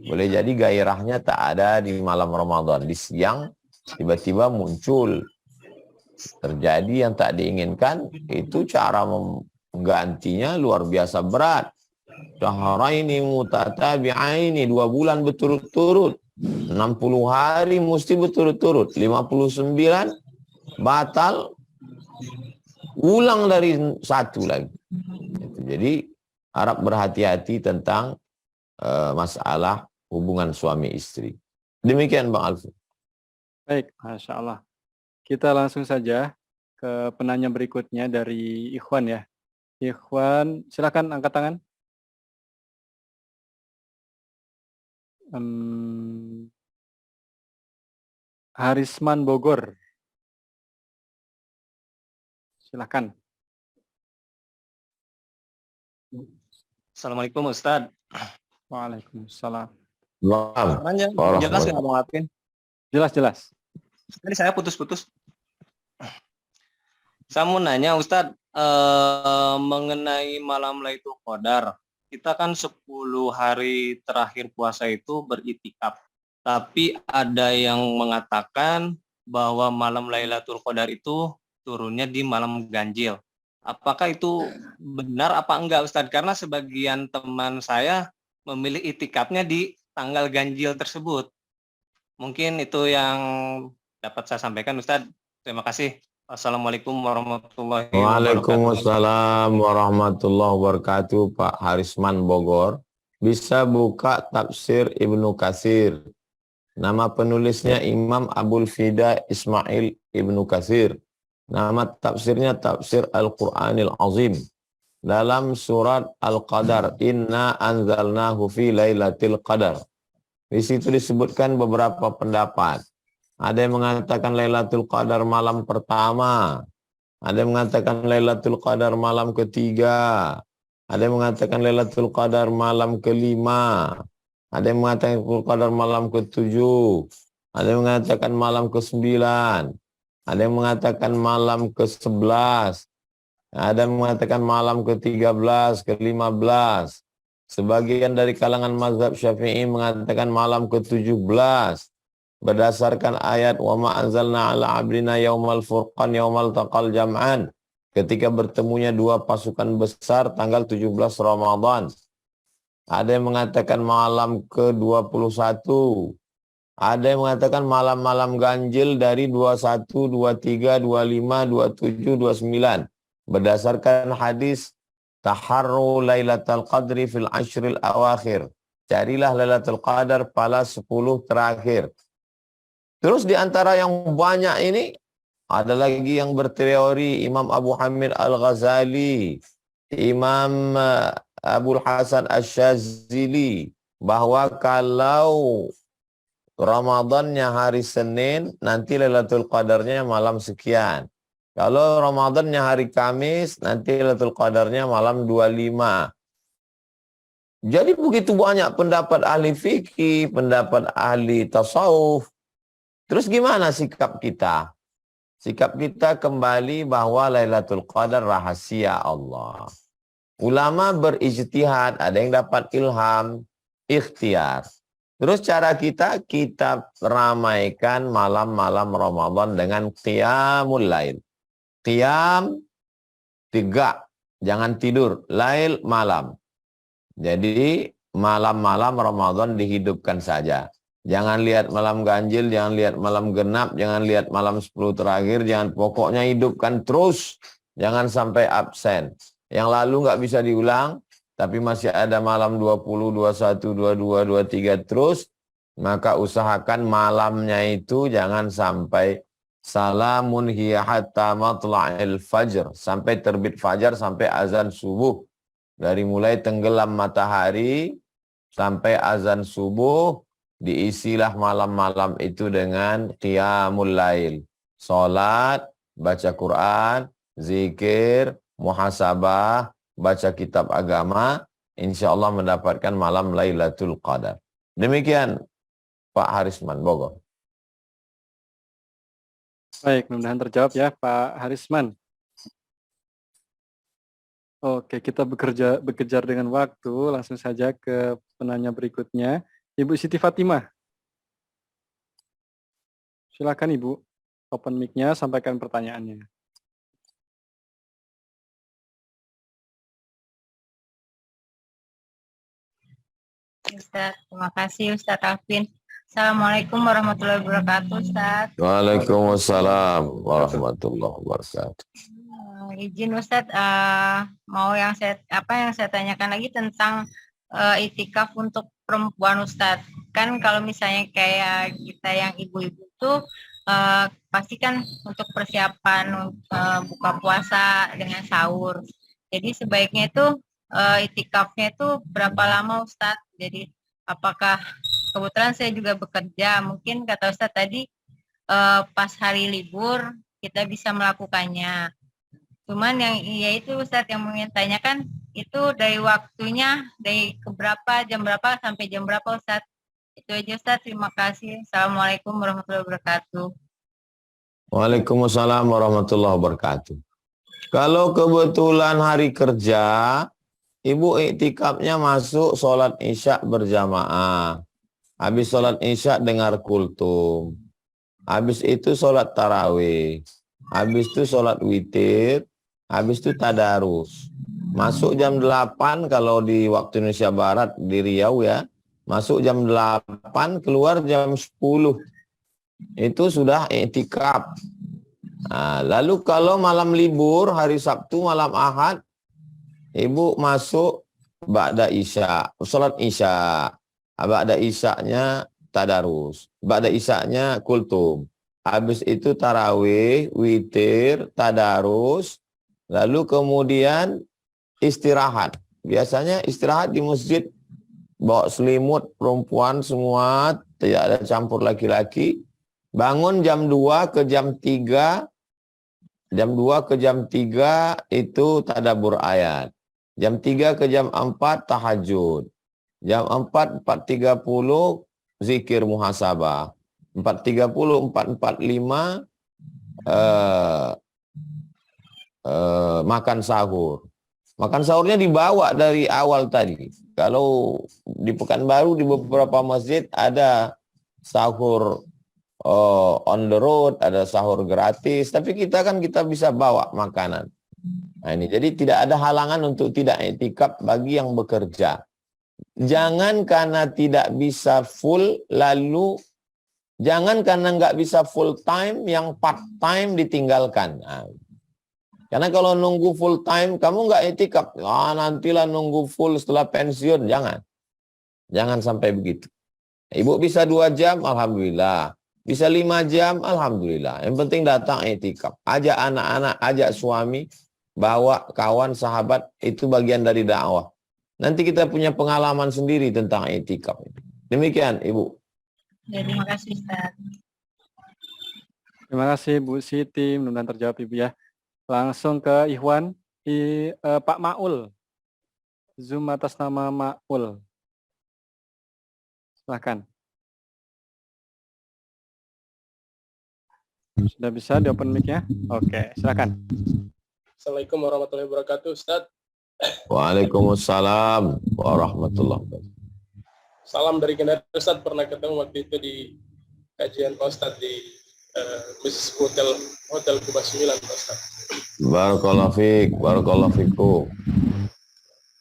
Boleh jadi gairahnya tak ada di malam Ramadan. Di siang tiba-tiba muncul. Terjadi yang tak diinginkan, itu cara menggantinya luar biasa berat. Syahraini mutatabi'aini, 2 bulan berturut-turut. 60 hari mesti berturut-turut. 59 batal. ulang dari satu lagi. Jadi harap berhati-hati tentang masalah hubungan suami istri. Demikian Bang Alfi.
Baik, Masya Allah. Kita langsung saja ke penanya berikutnya dari Ikhwan ya. Ikhwan, silakan angkat tangan. Harisman Bogor. Silakan.
Assalamualaikum Ustadz.
Waalaikumsalam.
Suaranya jelas nggak Bang Alvin?
Jelas.
Tadi saya putus-putus. Saya mau nanya Ustadz, mengenai malam Lailatul Qadar. Kita kan 10 hari terakhir puasa itu beritikaf. Tapi ada yang mengatakan bahwa malam Lailatul Qadar itu turunnya di malam ganjil. Apakah itu benar apa enggak Ustadz? Karena sebagian teman saya memilih itikafnya di tanggal ganjil tersebut. Mungkin itu yang dapat saya sampaikan Ustadz. Terima kasih. Assalamualaikum warahmatullahi wabarakatuh.
Waalaikumsalam warahmatullahi wabarakatuh. Pak Harisman Bogor. Bisa buka tafsir Ibnu Katsir. Nama penulisnya Imam Abul Fida Ismail Ibnu Katsir. Nama tafsirnya Tafsir Al-Quranil Azim. Dalam surat Al-Qadar, Inna anzalnahu fi lailatul qadar. Di situ disebutkan beberapa pendapat. Ada yang mengatakan Lailatul Qadar malam pertama. Ada yang mengatakan Lailatul Qadar malam ketiga. Ada yang mengatakan Lailatul Qadar malam kelima. Ada yang mengatakan Lailatul Qadar malam ketujuh. Ada yang mengatakan malam ke-9. Ada yang mengatakan malam ke-11. Ada yang mengatakan malam ke-13, ke-15. Sebagian dari kalangan mazhab Syafi'i mengatakan malam ke-17. Berdasarkan ayat wa ma anzalna ala abdina yaumal furqan yaumal taqal jam'an, ketika bertemunya dua pasukan besar tanggal 17 Ramadan. Ada yang mengatakan malam ke-21. Ada yang mengatakan malam-malam ganjil dari 21, 23, 25, 27, 29. Berdasarkan hadis taharru lailatul qadri fil ashril awakhir. Carilah Lailatul Qadar pada 10 terakhir. Terus di antara yang banyak ini, ada lagi yang berteori Imam Abu Hamid Al-Ghazali, Imam Abul Hasan Asy-Syadzili, bahwa kalau Ramadannya hari Senin, nanti Lailatul Qadarnya malam sekian. Kalau Ramadannya hari Kamis, nanti Lailatul Qadarnya malam 25. Jadi begitu banyak pendapat ahli fikih, pendapat ahli tasawuf. Terus gimana sikap kita? Sikap kita kembali bahwa Lailatul Qadar rahasia Allah. Ulama berijtihad, ada yang dapat ilham, ikhtiar. Terus cara kita ramaikan malam-malam Ramadan dengan qiyamul lail. Qiyam, tegak, jangan tidur. Lail, malam. Jadi malam-malam Ramadan dihidupkan saja. Jangan lihat malam ganjil, jangan lihat malam genap, jangan lihat malam 10 terakhir, jangan, pokoknya hidupkan terus. Jangan sampai absen. Yang lalu nggak bisa diulang, tapi masih ada malam 20, 21, 22, 23 terus, maka usahakan malamnya itu jangan sampai salamun hiya hatta matla'il fajr, sampai terbit fajar, sampai azan subuh. Dari mulai tenggelam matahari sampai azan subuh, diisilah malam-malam itu dengan qiyamul lail. Salat, baca Quran, zikir, muhasabah, baca kitab agama, insya Allah mendapatkan malam Lailatul Qadar. Demikian Pak Harisman Bogor.
Baik, mudah-mudahan terjawab ya Pak Harisman. Oke, kita bekerja dengan waktu, langsung saja ke penanya berikutnya. Ibu Siti Fatimah. Silakan Ibu, open mic-nya, sampaikan pertanyaannya.
Ustaz, terima kasih Ustaz Alvin. Assalamualaikum warahmatullahi wabarakatuh Ustaz.
Waalaikumsalam warahmatullahi wabarakatuh.
izin Ustadz, mau yang saya tanyakan lagi tentang itikaf untuk perempuan Ustadz. Kan kalau misalnya kayak kita yang ibu-ibu tuh pasti kan untuk persiapan buka puasa dengan sahur. Jadi sebaiknya itu itikafnya itu berapa lama Ustadz? Jadi apakah kebetulan saya juga bekerja, mungkin kata Ustadz tadi pas hari libur kita bisa melakukannya. Cuman yang itu Ustadz yang ingin tanyakan itu dari waktunya dari jam berapa sampai jam berapa Ustadz? Itu aja Ustadz, terima kasih. Assalamualaikum warahmatullahi wabarakatuh.
Waalaikumsalam warahmatullahi wabarakatuh. Kalau kebetulan hari kerja, ibu iktikafnya masuk sholat isya berjamaah. Habis sholat isya dengar kultum. Habis itu sholat tarawih. Habis itu sholat witir. Habis itu tadarus. Masuk jam 8 kalau di waktu Indonesia Barat di Riau ya. Masuk jam 8, keluar jam 10. Itu sudah iktikaf. Nah, lalu kalau malam libur, hari Sabtu, malam Ahad, ibu masuk ba'da isya, sholat isya. Ba'da isya'nya tadarus. Ba'da isya'nya kultum. Habis itu tarawih, witir, tadarus. Lalu kemudian istirahat. Biasanya istirahat di masjid. Bawa selimut, perempuan semua, tidak ada campur laki-laki. Bangun jam 2 ke jam 3. Jam 2 ke jam 3 itu tadabbur ayat. Jam 3 ke jam 4 tahajud. Jam 4, 4.30 zikir muhasabah. 4.30, 4.45 makan sahur. Makan sahurnya dibawa dari awal tadi. Kalau di Pekanbaru di beberapa masjid ada sahur on the road, ada sahur gratis, tapi kita bisa bawa makanan. Nah ini jadi tidak ada halangan untuk tidak iktikaf bagi yang bekerja. Jangan karena tidak bisa full lalu jangan karena nggak bisa full time yang part time ditinggalkan. Nah, karena kalau nunggu full time kamu nggak iktikaf, nantilah nunggu full setelah pensiun, jangan sampai begitu. Ibu bisa 2 jam, alhamdulillah. Bisa 5 jam, alhamdulillah. Yang penting datang iktikaf. Ajak anak-anak, ajak suami, bawa kawan, sahabat, itu bagian dari dakwah. Nanti kita punya pengalaman sendiri tentang iktikaf. Demikian, Ibu.
Ya, terima kasih Ustaz.
Terima kasih Bu Siti, mudah-mudahan terjawab Ibu ya. Langsung ke Ikhwan, Pak Maul. Zoom atas nama Maul. Silahkan. Sudah bisa di open mic-nya? Oke, silakan.
Assalamualaikum warahmatullahi wabarakatuh, Ustaz.
Waalaikumsalam warahmatullahi wabarakatuh.
Salam dari Kendari, Ustaz. Pernah ketemu waktu itu di kajian Pak Ustaz di Hotel Kuba 9, Pak Ustaz.
Barakallahu fiik, barakallahu fikum.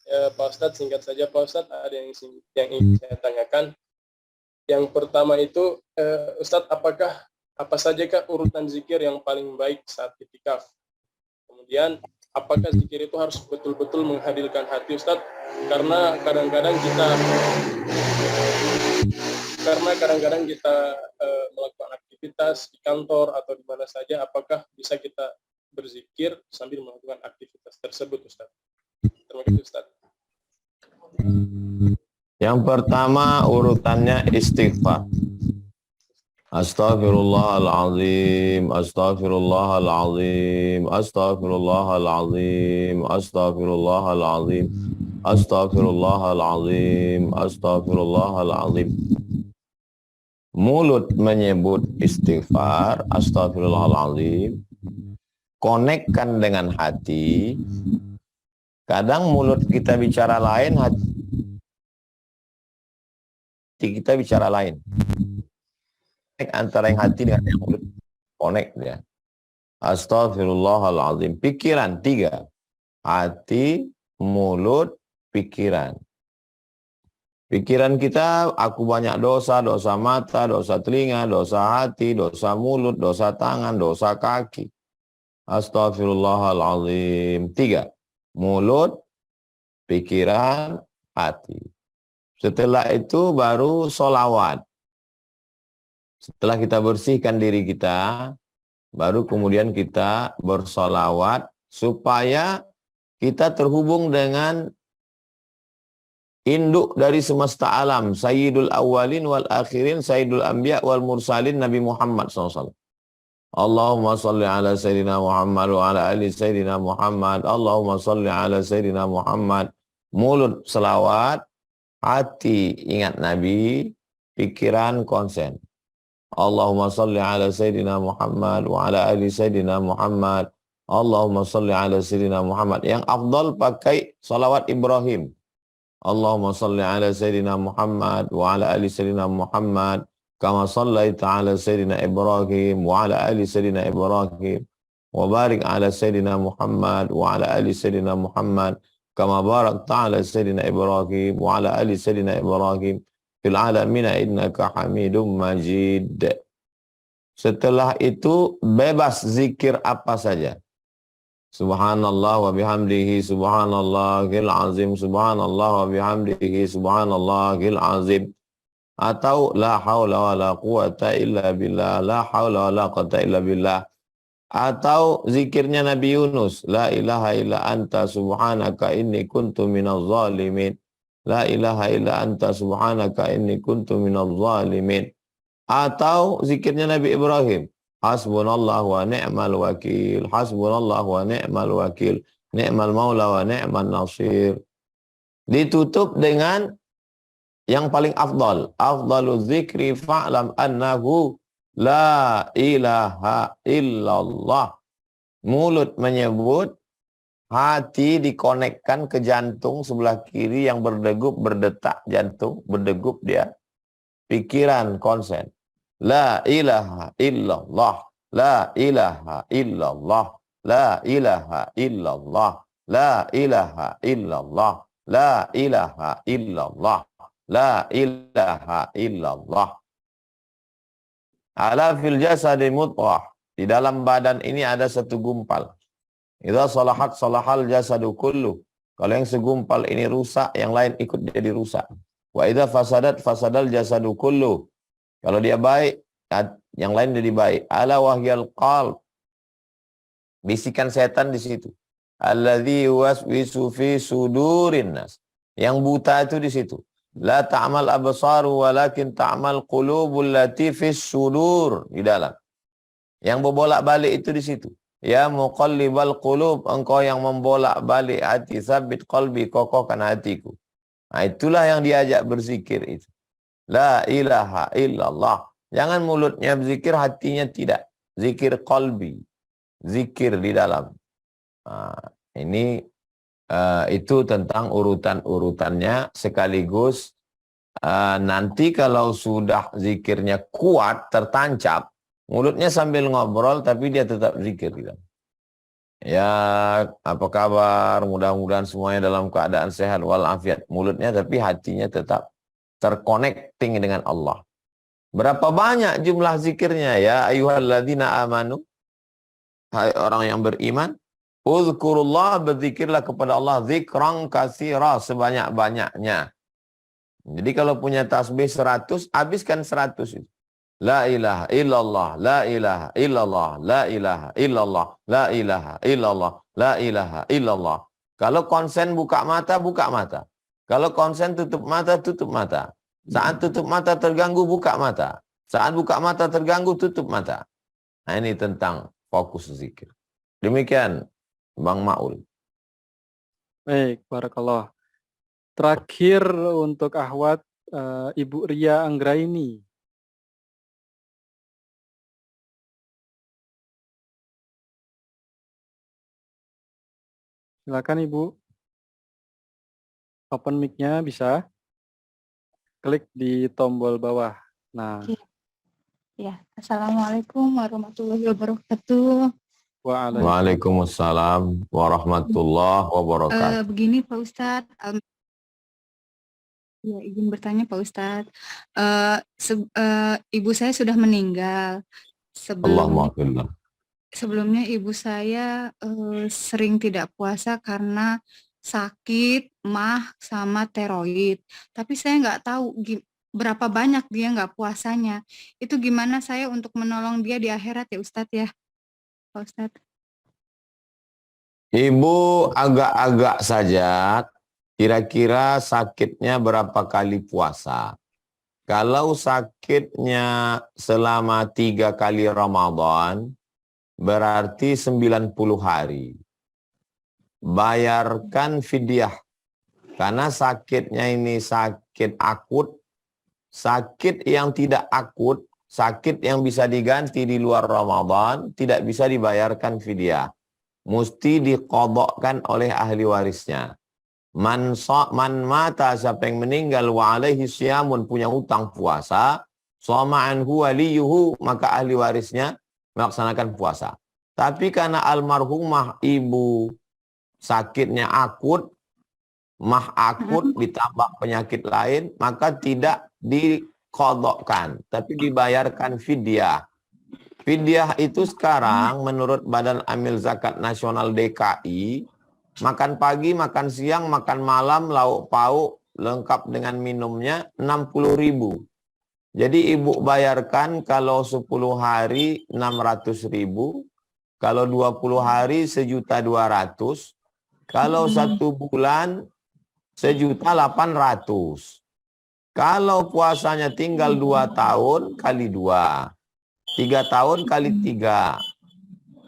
Ya, Pak Ustaz, singkat saja Pak Ustaz, ada yang ingin saya tanyakan. Yang pertama itu, Ustaz, apa sajakah urutan zikir yang paling baik saat iktikaf? Kemudian, apakah zikir itu harus betul-betul menghadirkan hati, Ustaz? Karena kadang-kadang kita melakukan aktivitas di kantor atau di mana saja, apakah bisa kita berzikir sambil melakukan aktivitas tersebut, Ustaz? Terima kasih, Ustaz.
Yang pertama urutannya istighfar. Astaghfirullahaladzim, astaghfirullahaladzim, astaghfirullahaladzim, astaghfirullahaladzim, astaghfirullahaladzim, astaghfirullahaladzim. Mulut menyebut istighfar, astaghfirullahaladzim, konekkan dengan hati. Kadang mulut kita bicara lain, hati kita bicara lain. Antara yang hati dengan yang mulut, connect ya. Astaghfirullahaladzim. Pikiran 3. Hati, mulut, pikiran. Pikiran kita, aku banyak dosa, dosa mata, dosa telinga, dosa hati, dosa mulut, dosa tangan, dosa kaki. Astaghfirullahalazim. 3. Mulut, pikiran, hati. Setelah itu baru sholawat. Setelah kita bersihkan diri kita, baru kemudian kita bersolawat supaya kita terhubung dengan induk dari semesta alam, Sayyidul Awwalin wal Akhirin, Sayyidul Anbiya wal Mursalin, Nabi Muhammad SAW. Allahumma salli ala Sayyidina Muhammad wa ala ali Sayyidina Muhammad. Allahumma salli ala Sayyidina Muhammad. Mulut selawat, hati ingat Nabi, pikiran konsen. Allahumma salli ala Sayyidina Muhammad wa ala ali Sayyidina Muhammad. Allahumma salli ala Sayyidina Muhammad. Yang afdal pakai salawat Ibrahim. Allahumma salli ala Sayyidina Muhammad wa ala ali Sayyidina Muhammad. Kama sallaita ala Sayyidina Ibrahim wa ala ali Sayyidina Ibrahim. Wa barik ala Sayyidina Muhammad wa ala ali Sayyidina Muhammad. Kama barakta ala Sayyidina Ibrahim wa ala ali Sayyidina Ibrahim. Fil alamina innaka hamidum majid. Setelah itu bebas zikir apa saja. Subhanallah wa bihamdihi subhanallahil azim. Subhanallah wa bihamdihi subhanallahil azim. Atau la haula wa la quwata illa billah. La haula wa la quwata illa billah. Atau zikirnya Nabi Yunus. La ilaha illa anta subhanaka inni kuntu minaz zalimin. La ilaha illa anta subhanaka inni kuntu minaz zalimin. Atau zikirnya Nabi Ibrahim. Hasbunallah wa ni'mal wakil. Hasbunallah wa ni'mal wakil. Ni'mal maula wa ni'mal nasir. Ditutup dengan yang paling afdal. Afdalu zikri fa'lam annahu la ilaha illallah. Mulut menyebut, hati dikonekkan ke jantung sebelah kiri yang berdegup, berdetak jantung, berdegup dia. Pikiran konsen. La ilaha illallah. La ilaha illallah. La ilaha illallah. La ilaha illallah. La ilaha illallah. La ilaha illallah. Ala fil jasadi mudghah. Di dalam badan ini ada satu gumpal. Idza salahat salahal jasadu kullu. Kalau yang segumpal ini rusak, yang lain ikut jadi rusak. Wa idza fasadat fasadal jasadu kullu. Kalau dia baik, yang lain jadi baik. Ala wahyal qalb. Bisikan setan di situ. Alladzi waswisu fi sudurin nas. Yang buta itu di situ. La ta'mal absaru walakin ta'mal qulubul lati fis sudur, di dalam. Yang berbolak-balik itu di situ. Ya muqallibal qulub, engkau yang membolak-balik hati, sabit qalbi, kokohkan hatiku. Nah, itulah yang diajak berzikir itu. La ilaha illallah. Jangan mulutnya berzikir, hatinya tidak. Zikir qalbi. Zikir di dalam. Nah, ini itu tentang urutan-urutannya, sekaligus nanti kalau sudah zikirnya kuat, tertancap, mulutnya sambil ngobrol tapi dia tetap zikir gitu. Ya, apa kabar? Mudah-mudahan semuanya dalam keadaan sehat walafiat. Mulutnya tapi hatinya tetap terconnecting dengan Allah. Berapa banyak jumlah zikirnya ya ayyuhalladzina amanu, hai orang yang beriman, uzkurullah, berzikirlah kepada Allah zikran katsira, sebanyak-banyaknya. Jadi kalau punya tasbih 100, habiskan 100 itu. La ilaha illallah, la ilaha illallah, la ilaha illallah, la ilaha illallah, la ilaha illallah. Kalau konsen buka mata, buka mata. Kalau konsen tutup mata, tutup mata. Saat tutup mata terganggu, buka mata. Saat buka mata terganggu, tutup mata. Nah, ini tentang fokus zikir. Demikian Bang Maul.
Baik, barakallah. Terakhir untuk akhwat Ibu Ria Anggraini. Silakan Ibu. Open mic-nya bisa. Klik di tombol bawah. Nah.
Ya, Assalamualaikum warahmatullahi wabarakatuh.
Waalaikumsalam warahmatullahi wabarakatuh.
Begini Pak Ustadz, ya izin bertanya Pak Ustadz, ibu saya sudah meninggal.
Allahumma
sebelumnya ibu saya sering tidak puasa karena sakit, mah, sama tiroid. Tapi saya nggak tahu berapa banyak dia nggak puasanya. Itu gimana saya untuk menolong dia di akhirat ya Ustadz ya, Pak Ustadz?
Ibu agak-agak saja, kira-kira sakitnya berapa kali puasa? Kalau sakitnya selama 3 kali Ramadan, berarti 90 hari. Bayarkan fidyah. Karena sakitnya ini sakit akut, sakit yang tidak akut, sakit yang bisa diganti di luar Ramadan, tidak bisa dibayarkan fidyah. Mesti diqadhakan oleh ahli warisnya. Man mata, siapa yang meninggal wa alaihi siyamun, punya utang puasa, shoma anhu waliyuhu, maka ahli warisnya melaksanakan puasa. Tapi karena almarhumah ibu sakitnya akut, mah akut ditambah penyakit lain, maka tidak diqadhakan, tapi dibayarkan fidyah. Fidyah itu sekarang menurut Badan Amil Zakat Nasional DKI, makan pagi, makan siang, makan malam, lauk pauk, lengkap dengan minumnya 60.000. Jadi ibu bayarkan kalau 10 hari 600.000, kalau 20 hari 1.200.000, kalau 1 bulan 1.800.000. Kalau puasanya tinggal 2 tahun kali 2. 3 tahun kali 3.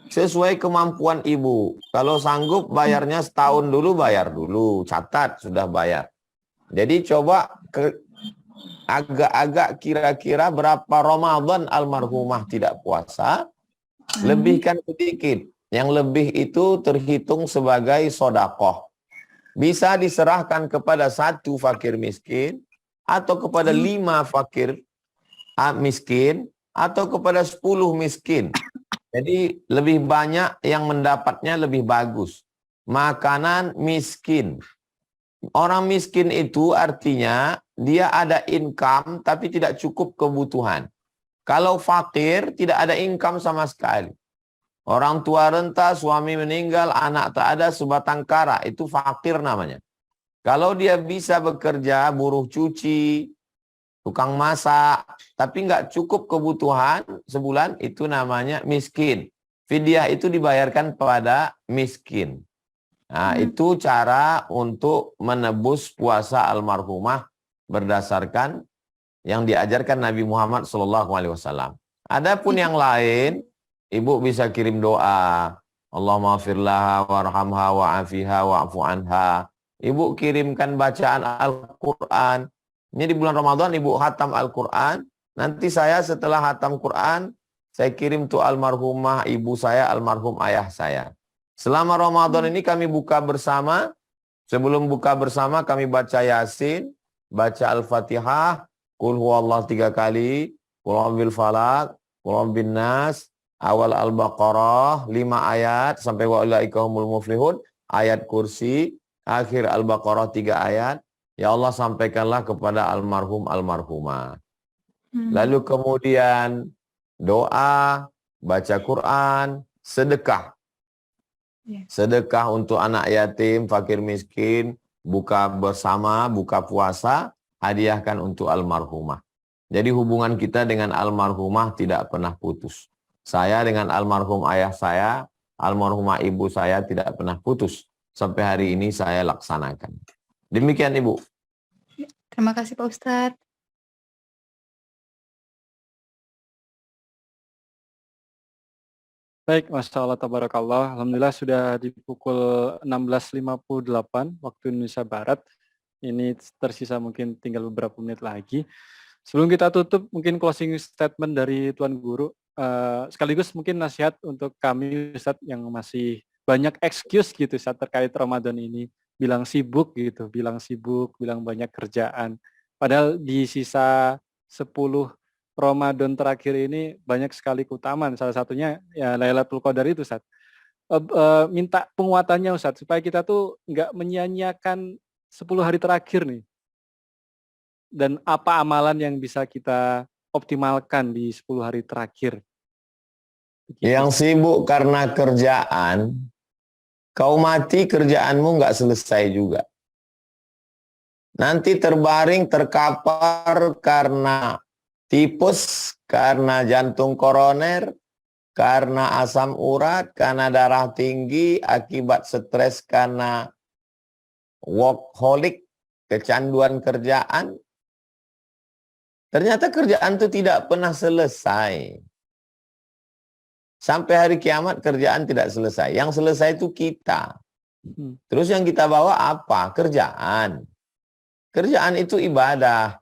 Sesuai kemampuan ibu. Kalau sanggup bayarnya setahun dulu, bayar dulu. Catat, sudah bayar. Jadi coba agak-agak kira-kira berapa Ramadan almarhumah tidak puasa. Lebihkan sedikit. Yang lebih itu terhitung sebagai sodakoh. Bisa diserahkan kepada 1 fakir miskin, atau kepada 5 fakir miskin, atau kepada 10 miskin. Jadi lebih banyak yang mendapatnya lebih bagus. Makanan miskin. Orang miskin itu artinya dia ada income tapi tidak cukup kebutuhan. Kalau fakir tidak ada income sama sekali. Orang tua renta, suami meninggal, anak tak ada, sebatang kara, itu fakir namanya. Kalau dia bisa bekerja, buruh cuci, tukang masak, tapi nggak cukup kebutuhan sebulan, itu namanya miskin. Fidyah itu dibayarkan pada miskin. Nah, itu cara untuk menebus puasa almarhumah berdasarkan yang diajarkan Nabi Muhammad SAW. Adapun yang lain, ibu bisa kirim doa, Allahumma firlaha warhamha wa'afiha wa'afu anha. Ibu kirimkan bacaan Al-Quran. Ini di bulan Ramadan ibu khatam Al-Quran. Nanti saya setelah khatam Quran, saya kirim tuh almarhumah ibu saya, almarhum ayah saya. Selama Ramadan ini kami buka bersama. Sebelum buka bersama kami baca Yasin, baca Al-Fatihah, Qul huwallah 3 kali, Qul a'udzu falaq, Qul a'udzu nas, awal Al-Baqarah 5 ayat sampai wa ulaika humul muflihun, ayat kursi, akhir Al-Baqarah 3 ayat. Ya Allah, sampaikanlah kepada almarhum almarhumah. Lalu kemudian doa, baca Quran, sedekah. Sedekah untuk anak yatim, fakir miskin, buka bersama, buka puasa, hadiahkan untuk almarhumah. Jadi hubungan kita dengan almarhumah tidak pernah putus. Saya dengan almarhum ayah saya, almarhumah ibu saya tidak pernah putus. Sampai hari ini saya laksanakan. Demikian Ibu.
Terima kasih Pak Ustadz.
Baik, Masya Allah, Tabarakallah. Alhamdulillah sudah di pukul 16.58 waktu Indonesia Barat. Ini tersisa mungkin tinggal beberapa menit lagi. Sebelum kita tutup, mungkin closing statement dari Tuan Guru. Sekaligus mungkin nasihat untuk kami, Ustadz, yang masih banyak excuse gitu saat terkait Ramadan ini. Bilang sibuk gitu, bilang banyak kerjaan. Padahal di sisa 10 Ramadan terakhir ini banyak sekali keutamaan. Salah satunya ya Lailatul Qadar itu, Ustaz. Minta penguatannya, Ustaz, supaya kita tuh nggak menyia-nyiakan 10 hari terakhir nih. Dan apa amalan yang bisa kita optimalkan di 10 hari terakhir.
Yang sibuk karena kerjaan, kau mati kerjaanmu nggak selesai juga. Nanti terbaring, terkapar karena tipes, karena jantung koroner, karena asam urat, karena darah tinggi, akibat stres karena workaholic, kecanduan kerjaan. Ternyata kerjaan itu tidak pernah selesai. Sampai hari kiamat kerjaan tidak selesai. Yang selesai itu kita. Terus yang kita bawa apa? Kerjaan. Kerjaan itu ibadah.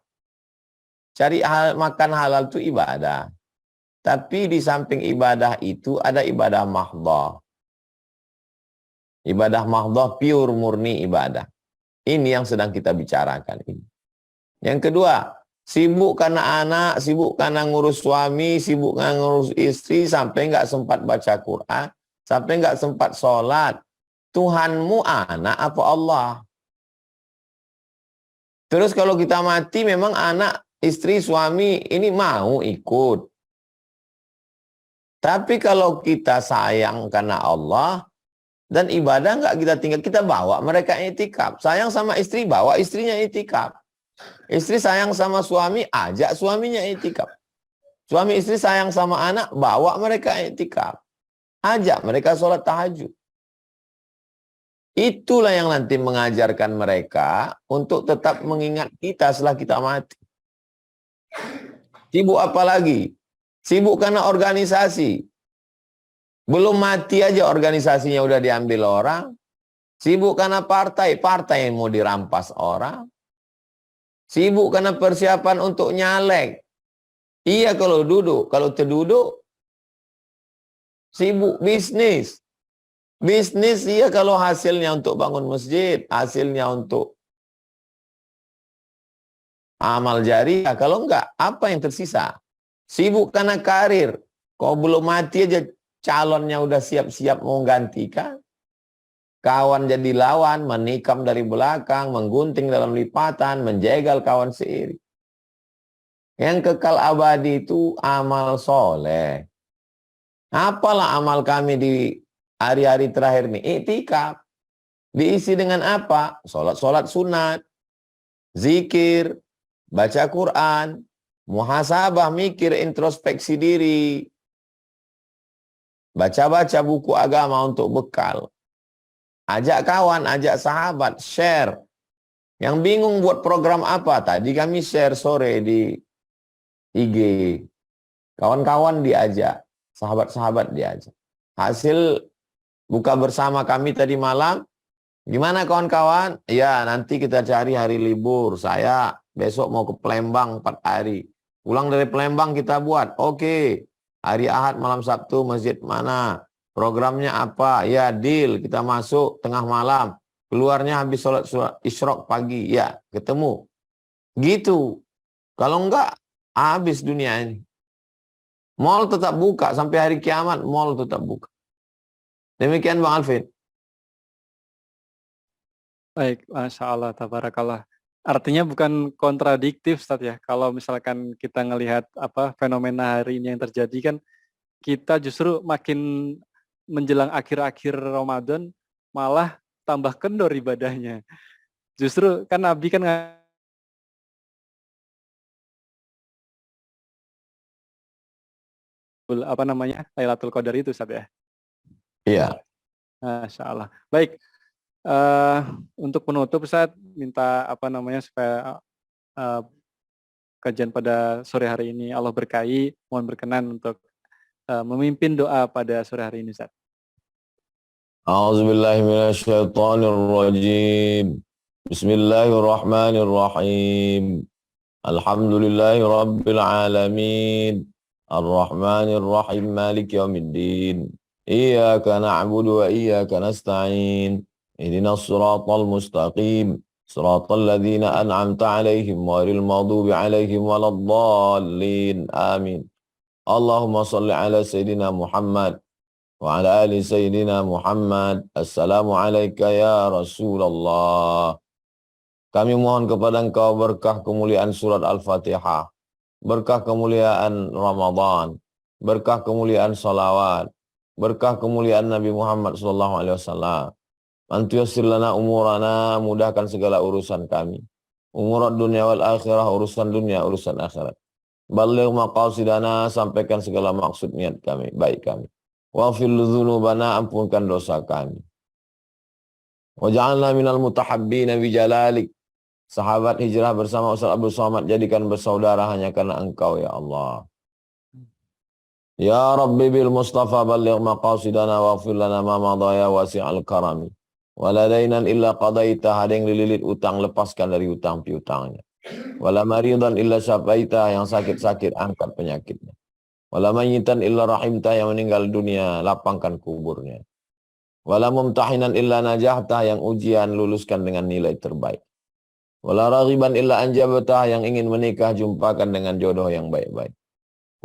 Cari makan halal itu ibadah. Tapi di samping ibadah itu ada ibadah mahdhah. Ibadah mahdhah pure murni ibadah. Ini yang sedang kita bicarakan ini. Yang kedua, sibuk karena anak, sibuk karena ngurus suami, sibuk karena ngurus istri, sampai nggak sempat baca Quran, sampai nggak sempat sholat. Tuhanmu anak apa Allah? Terus kalau kita mati memang anak, istri, suami ini mau ikut. Tapi kalau kita sayang karena Allah dan ibadah nggak kita tinggal, kita bawa mereka i'tikaf. Sayang sama istri, bawa istrinya i'tikaf. Istri sayang sama suami, ajak suaminya i'tikaf. Suami istri sayang sama anak, bawa mereka i'tikaf. Ajak mereka sholat tahajud. Itulah yang nanti mengajarkan mereka untuk tetap mengingat kita setelah kita mati. Sibuk apa lagi? Sibuk karena organisasi. Belum mati aja organisasinya udah diambil orang. Sibuk karena partai, partai yang mau dirampas orang. Sibuk karena persiapan untuk nyalek. Iya kalau duduk, kalau terduduk. Sibuk bisnis. Bisnis iya kalau hasilnya untuk bangun masjid, hasilnya untuk amal jariah. Kalau enggak, apa yang tersisa? Sibuk karena karir. Kau belum mati aja calonnya udah siap-siap mau gantikan. Kawan jadi lawan, menikam dari belakang, menggunting dalam lipatan, menjegal kawan seiri. Yang kekal abadi itu amal soleh. Apalah amal kami di hari-hari terakhir ini? I'tikaf. Diisi dengan apa? Sholat-sholat sunat, zikir, baca Quran, muhasabah, mikir, introspeksi diri, baca-baca buku agama untuk bekal. Ajak kawan, ajak sahabat, share. Yang bingung buat program apa? Tadi kami share sore di IG. Kawan-kawan diajak, sahabat-sahabat diajak. Hasil buka bersama kami tadi malam, gimana kawan-kawan? Ya, nanti kita cari hari libur. Saya besok mau ke Palembang 4 hari. Pulang dari Palembang kita buat. Oke, hari Ahad malam Sabtu masjid mana? Programnya apa? Ya, deal. Kita masuk tengah malam. Keluarnya habis sholat isyraq pagi. Ya, ketemu. Gitu. Kalau enggak, habis dunia ini. Mall tetap buka. Sampai hari kiamat, mall tetap buka. Demikian Bang Alvin.
Baik, Masya Allah, tabarakallah. Artinya bukan kontradiktif, Ustaz ya. Kalau misalkan kita ngelihat apa fenomena hari ini yang terjadi kan, kita justru makin menjelang akhir-akhir Ramadan malah tambah kendor ibadahnya. Justru kan Nabi kan apa namanya Lailatul Qadar itu, Ustaz ya.
Iya.
Masya Allah. Baik. Untuk penutup Ustaz minta apa namanya supaya kajian pada sore hari ini Allah berkahi, mohon berkenan untuk memimpin doa pada sore hari ini Ustaz.
A'udzubillahi minasyaitonirrajim. Bismillahirrahmanirrahim. Alhamdulillahi rabbil alamin. Ar-Rahmanir-Rahim Maliki yaumiddin. Iyyaka na'budu wa iyyaka nasta'in. Ihdinas siratal mustaqim. Siratal ladzina an'amta 'alaihim ghairil maghdubi 'alaihim waladdallin. Amin. Allahumma shalli ala sayyidina Muhammad wa ala ali sayyidina Muhammad. Assalamu alayka ya Rasulullah. Kami mohon kepada Engkau berkah kemuliaan surat Al-Fatihah, berkah kemuliaan Ramadan, berkah kemuliaan salawat, berkah kemuliaan Nabi Muhammad SAW. Antu yassir lana umurana, mudahkan segala urusan kami. Umurat dunia wal akhirah, urusan dunia, urusan akhirat. Baligh maqasidana, sampaikan segala maksud niat kami, baik kami. Waghfir dzunubana, ampunkan dosa kami. Waj'alna minal mutahabbina bi jalalik. Sahabat hijrah bersama Ustaz Abdul Somad jadikan bersaudara hanya karena Engkau ya Allah. Ya Rabbi bil Mustafa baligh maqasidana waghfir lana ma madha ya wasi'al karami. Waladainan illa qadaita, ada yang dililit utang, lepaskan dari utang piutangnya. Wala maridan illa syafaita, yang sakit-sakit angkat penyakitnya. Wala mayyitan illa rahimta, yang meninggal dunia lapangkan kuburnya. Wala mumtahinan illa najahta, yang ujian luluskan dengan nilai terbaik. Wala raghiban illa anjabta, yang ingin menikah jumpakan dengan jodoh yang baik-baik.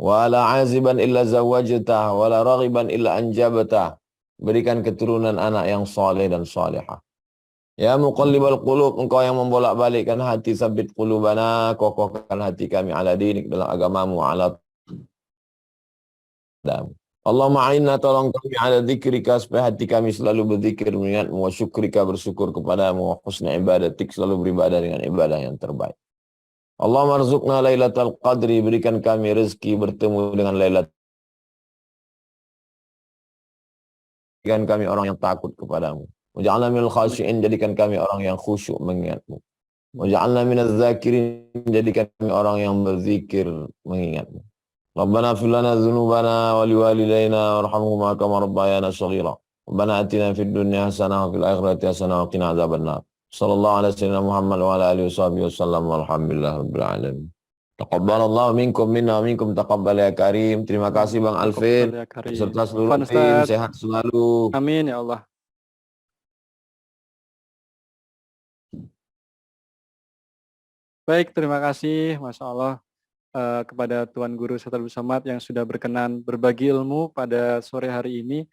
Wala aziban illa zawajta, wala raghiban illa anjabta, berikan keturunan anak yang saleh dan salihah. Ya muqallibal qulub, engkau yang membolak-balikkan hati, sabit qulubana, kokohkan hati kami ala dinik, dalam agamamu, ala dalam. Allahumma a'inna, tolong kami ala dzikrika, supaya hati kami selalu berzikir mengingatmu, wa syukrika, bersyukur kepadamu, wa husna ibadatik, selalu beribadah dengan ibadah yang terbaik. Allahumma arzuqna lailatul qadri, berikan kami rezeki bertemu dengan lailatul, jadikan kami orang yang takut kepadamu. Waj'alna minal khashi'in, jadikan kami orang yang khusyuk mengingatmu. Waj'alna minaz zakirin, jadikan kami orang yang berzikir mengingatmu. Rabbana fir lana dzunubana wa liwalidayna warhamhuma kama rabbayana shaghira. Rabbana atina fid dunya hasanah wa fil akhirati hasanah wa qina adzabannar. Sallallahu alaihi wasallam Muhammad wa ala alihi wasallam walhamdulillahi rabbil alamin. Taqabbalallahu minkum minna wa minkum taqabbal ya karim. Terima kasih Bang Alvin serta seluruh tim, sehat selalu.
Amin ya Allah. Baik, terima kasih Masya Allah kepada Tuan Guru Ustaz Abdul Somad yang sudah berkenan berbagi ilmu pada sore hari ini.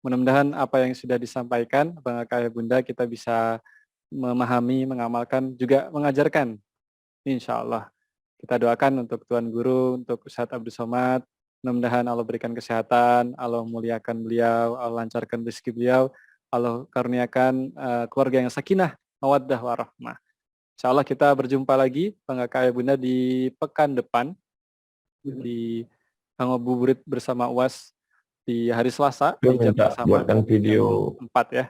Mudah-mudahan apa yang sudah disampaikan Bang Kakak Bunda kita bisa memahami, mengamalkan, juga mengajarkan. Insya Allah. Kita doakan untuk Tuan Guru, untuk Ustaz Abdul Somad. Mudah-mudahan Allah berikan kesehatan, Allah muliakan beliau, Allah lancarkan rezeki beliau, Allah karuniakan keluarga yang sakinah, mawaddah, warahmah. Insya Allah kita berjumpa lagi Bang Kakak Bunda di pekan depan di Ngabuburit bersama UAS di hari Selasa di jam yang sama.
Buatkan video
4 ya.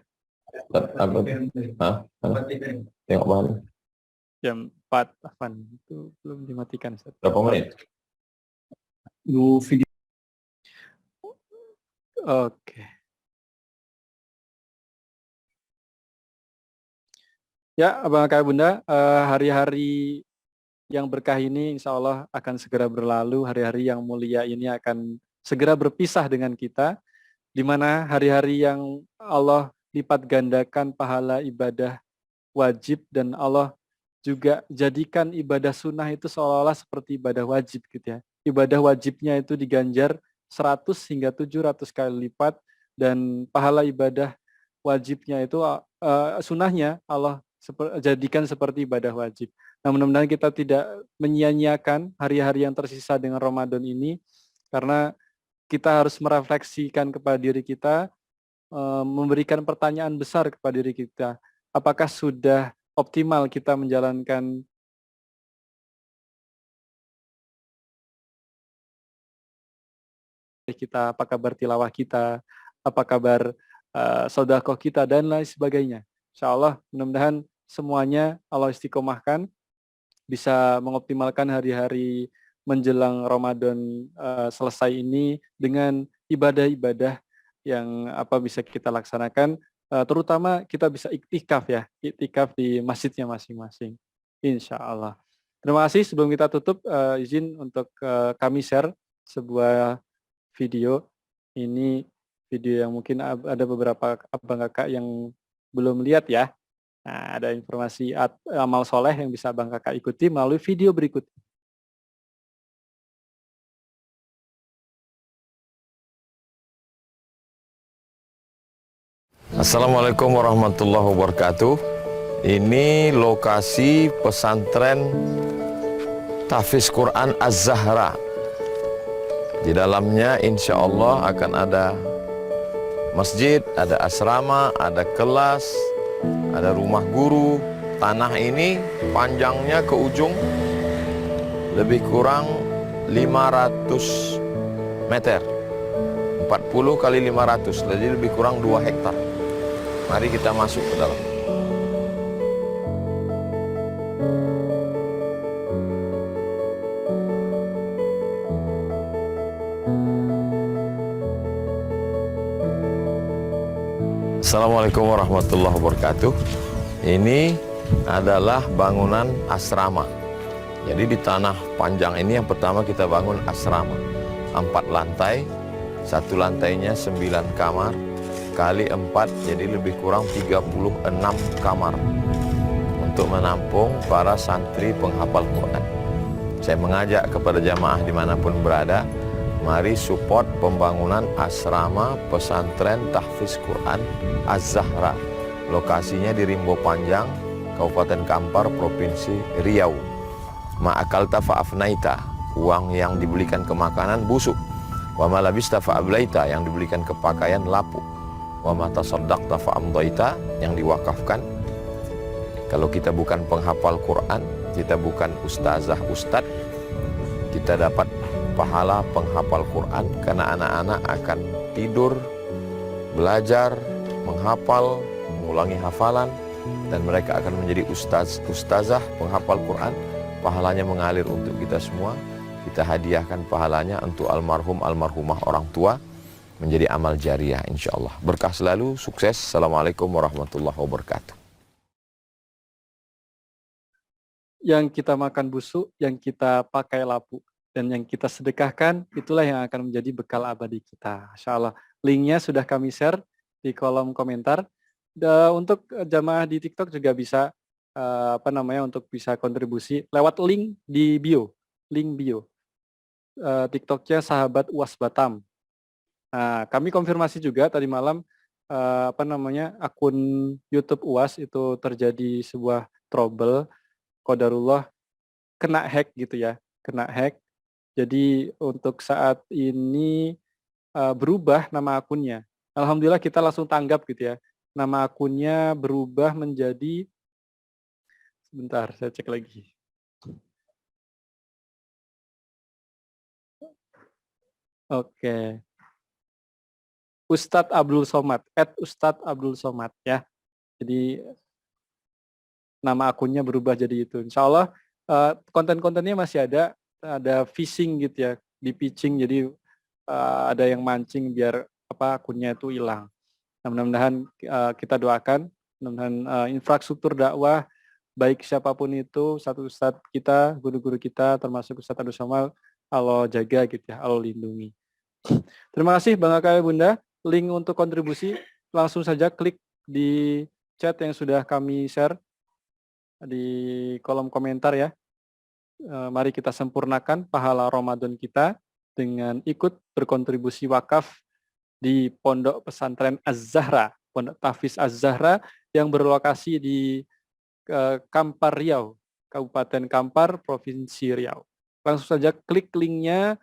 Tengok bahan.
Jam 4 Afan itu belum dimatikan.
Berapa menit?
Video. Oke. Ya, Abang Kakak Bunda, hari-hari yang berkah ini insya Allah akan segera berlalu, hari-hari yang mulia ini akan segera berpisah dengan kita, di mana hari-hari yang Allah lipat gandakan pahala ibadah wajib dan Allah juga jadikan ibadah sunnah itu seolah-olah seperti ibadah wajib gitu ya. Ibadah wajibnya itu diganjar 100 hingga 700 kali lipat dan pahala ibadah wajibnya itu sunnahnya Allah jadikan seperti ibadah wajib. Nah, mudah-mudahan kita tidak menyia-nyiakan hari-hari yang tersisa dengan Ramadan ini, karena kita harus merefleksikan kepada diri kita, memberikan pertanyaan besar kepada diri kita. Apakah sudah optimal kita menjalankan kita, apa kabar tilawah kita, apa kabar sedekah kita, dan lain sebagainya. Insya Allah mudah-mudahan semuanya Allah istiqomahkan, bisa mengoptimalkan hari-hari menjelang Ramadan selesai ini dengan ibadah-ibadah yang bisa kita laksanakan, terutama kita bisa iktikaf ya, iktikaf di masjidnya masing-masing. Insya Allah. Terima kasih. Sebelum kita tutup, izin untuk kami share sebuah video. Ini video yang mungkin ada beberapa abang kakak yang belum lihat ya. Nah, ada informasi amal soleh yang bisa abang kakak ikuti melalui video berikut.
Assalamualaikum warahmatullahi wabarakatuh. Ini lokasi pesantren Tahfiz Quran Az-Zahra Di dalamnya insya Allah akan ada masjid, ada asrama, ada kelas, ada rumah guru. Tanah ini panjangnya ke ujung lebih kurang 500 meter. 40 kali 500, jadi lebih kurang 2 hektar. Mari kita masuk ke dalam. Assalamualaikum warahmatullahi wabarakatuh. Ini adalah bangunan asrama. Jadi di tanah panjang ini yang pertama kita bangun asrama. 4 lantai, satu lantainya 9 kamar, kali 4 jadi lebih kurang 36 kamar untuk menampung para santri penghafal Quran. Saya mengajak kepada jamaah dimanapun berada, mari support pembangunan asrama pesantren tahfiz Quran Az-Zahra. Lokasinya di Rimbo Panjang, Kabupaten Kampar, Provinsi Riau. Ma'akalta fa'afnaita, uang yang dibelikan ke makanan busuk. Wa ma labista fa'ablaita, yang dibelikan ke pakaian lapuk. Wa ma tasaddaqta fa'amdaita, yang diwakafkan. Kalau kita bukan penghafal Quran, kita bukan ustazah ustad, kita dapat pahala penghafal Quran karena anak-anak akan tidur, belajar, menghafal, mengulangi hafalan, dan mereka akan menjadi ustazah penghafal Quran. Pahalanya mengalir untuk kita semua. Kita hadiahkan pahalanya untuk almarhum almarhumah orang tua menjadi amal jariah insyaallah. Berkah selalu, sukses. Assalamualaikum warahmatullahi wabarakatuh.
Yang kita makan busuk, yang kita pakai lapuk, dan yang kita sedekahkan, itulah yang akan menjadi bekal abadi kita. Insyaallah. Linknya sudah kami share di kolom komentar. Untuk jamaah di TikTok juga bisa untuk bisa kontribusi lewat link di bio, link bio. TikToknya Sahabat UAS Batam. Nah, kami konfirmasi juga tadi malam akun YouTube UAS itu terjadi sebuah trouble, qadarullah kena hack gitu ya, kena hack. Jadi untuk saat ini berubah nama akunnya. Alhamdulillah kita langsung tanggap gitu ya. Nama akunnya berubah menjadi, sebentar saya cek lagi. Oke. Ustadz Abdul Somad, @Ustadz Abdul Somad ya. Jadi nama akunnya berubah jadi itu. Insya Allah konten-kontennya masih ada phishing gitu ya, di pitching, jadi ada yang mancing biar akunnya itu hilang. Nah, mudah-mudahan kita doakan, mudah-mudahan infrastruktur dakwah baik siapapun itu, satu ustadz kita, guru-guru kita, termasuk Ustadz Abdul Somad, Allah jaga gitu ya, Allah lindungi. Terima kasih Bang Aka Bunda. Link untuk kontribusi langsung saja klik di chat yang sudah kami share di kolom komentar ya. Mari kita sempurnakan pahala Ramadan kita dengan ikut berkontribusi wakaf di Pondok Pesantren Az-Zahra, Pondok Tahfiz Az-Zahra yang berlokasi di Kampar Riau, Kabupaten Kampar, Provinsi Riau. Langsung saja klik linknya,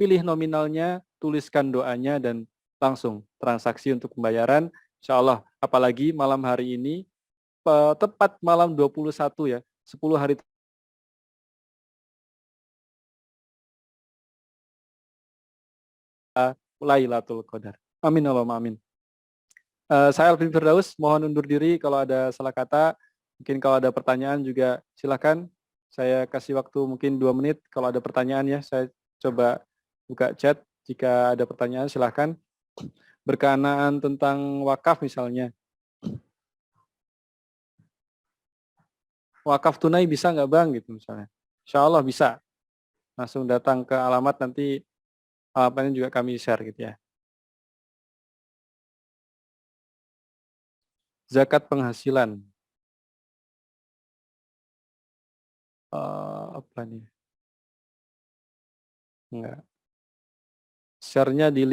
pilih nominalnya, tuliskan doanya, dan langsung transaksi untuk pembayaran. Insya Allah, apalagi malam hari ini, tepat malam 21 ya, 10 hari Lailatul Qadar. Amin Allahumma amin. Saya Alvin Firdaus, mohon undur diri kalau ada salah kata. Mungkin kalau ada pertanyaan juga silakan. Saya kasih waktu mungkin 2 menit. Kalau ada pertanyaan ya, saya coba buka chat. Jika ada pertanyaan silakan. Berkenaan tentang wakaf misalnya. Wakaf tunai bisa nggak Bang gitu misalnya. Insya Allah bisa. Langsung datang ke alamat, nanti alamatnya juga kami share gitu ya. Zakat penghasilan. Apa nih? Enggak. Share-nya di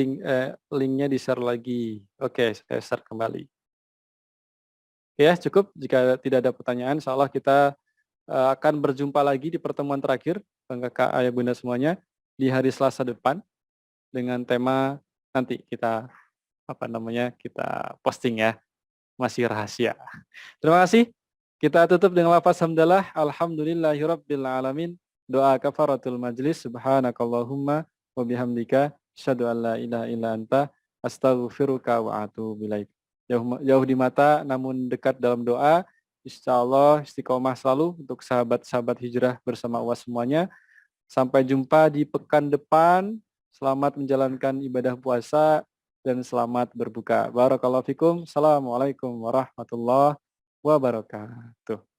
linknya di share lagi. Oke, saya share kembali. Ya, cukup. Jika tidak ada pertanyaan, insya Allah kita akan berjumpa lagi di pertemuan terakhir, Bang Kakak, Ayah Bunda semuanya. di hari Selasa depan dengan tema nanti kita kita posting ya, masih rahasia. Terima kasih. Kita tutup dengan lafaz hamdalah, alhamdulillahirabbil alamin. Doa kafaratul majlis, subhanakallahumma wa bihamdika asyhadu an la ilaha illa anta astaghfiruka wa atubu ilaik. Jauh di mata namun dekat dalam doa. Insyaallah istiqomah selalu untuk sahabat-sahabat hijrah bersama UAS semuanya. Sampai jumpa di pekan depan. Selamat menjalankan ibadah puasa dan selamat berbuka. Barakallahu fikum. Assalamualaikum warahmatullahi wabarakatuh.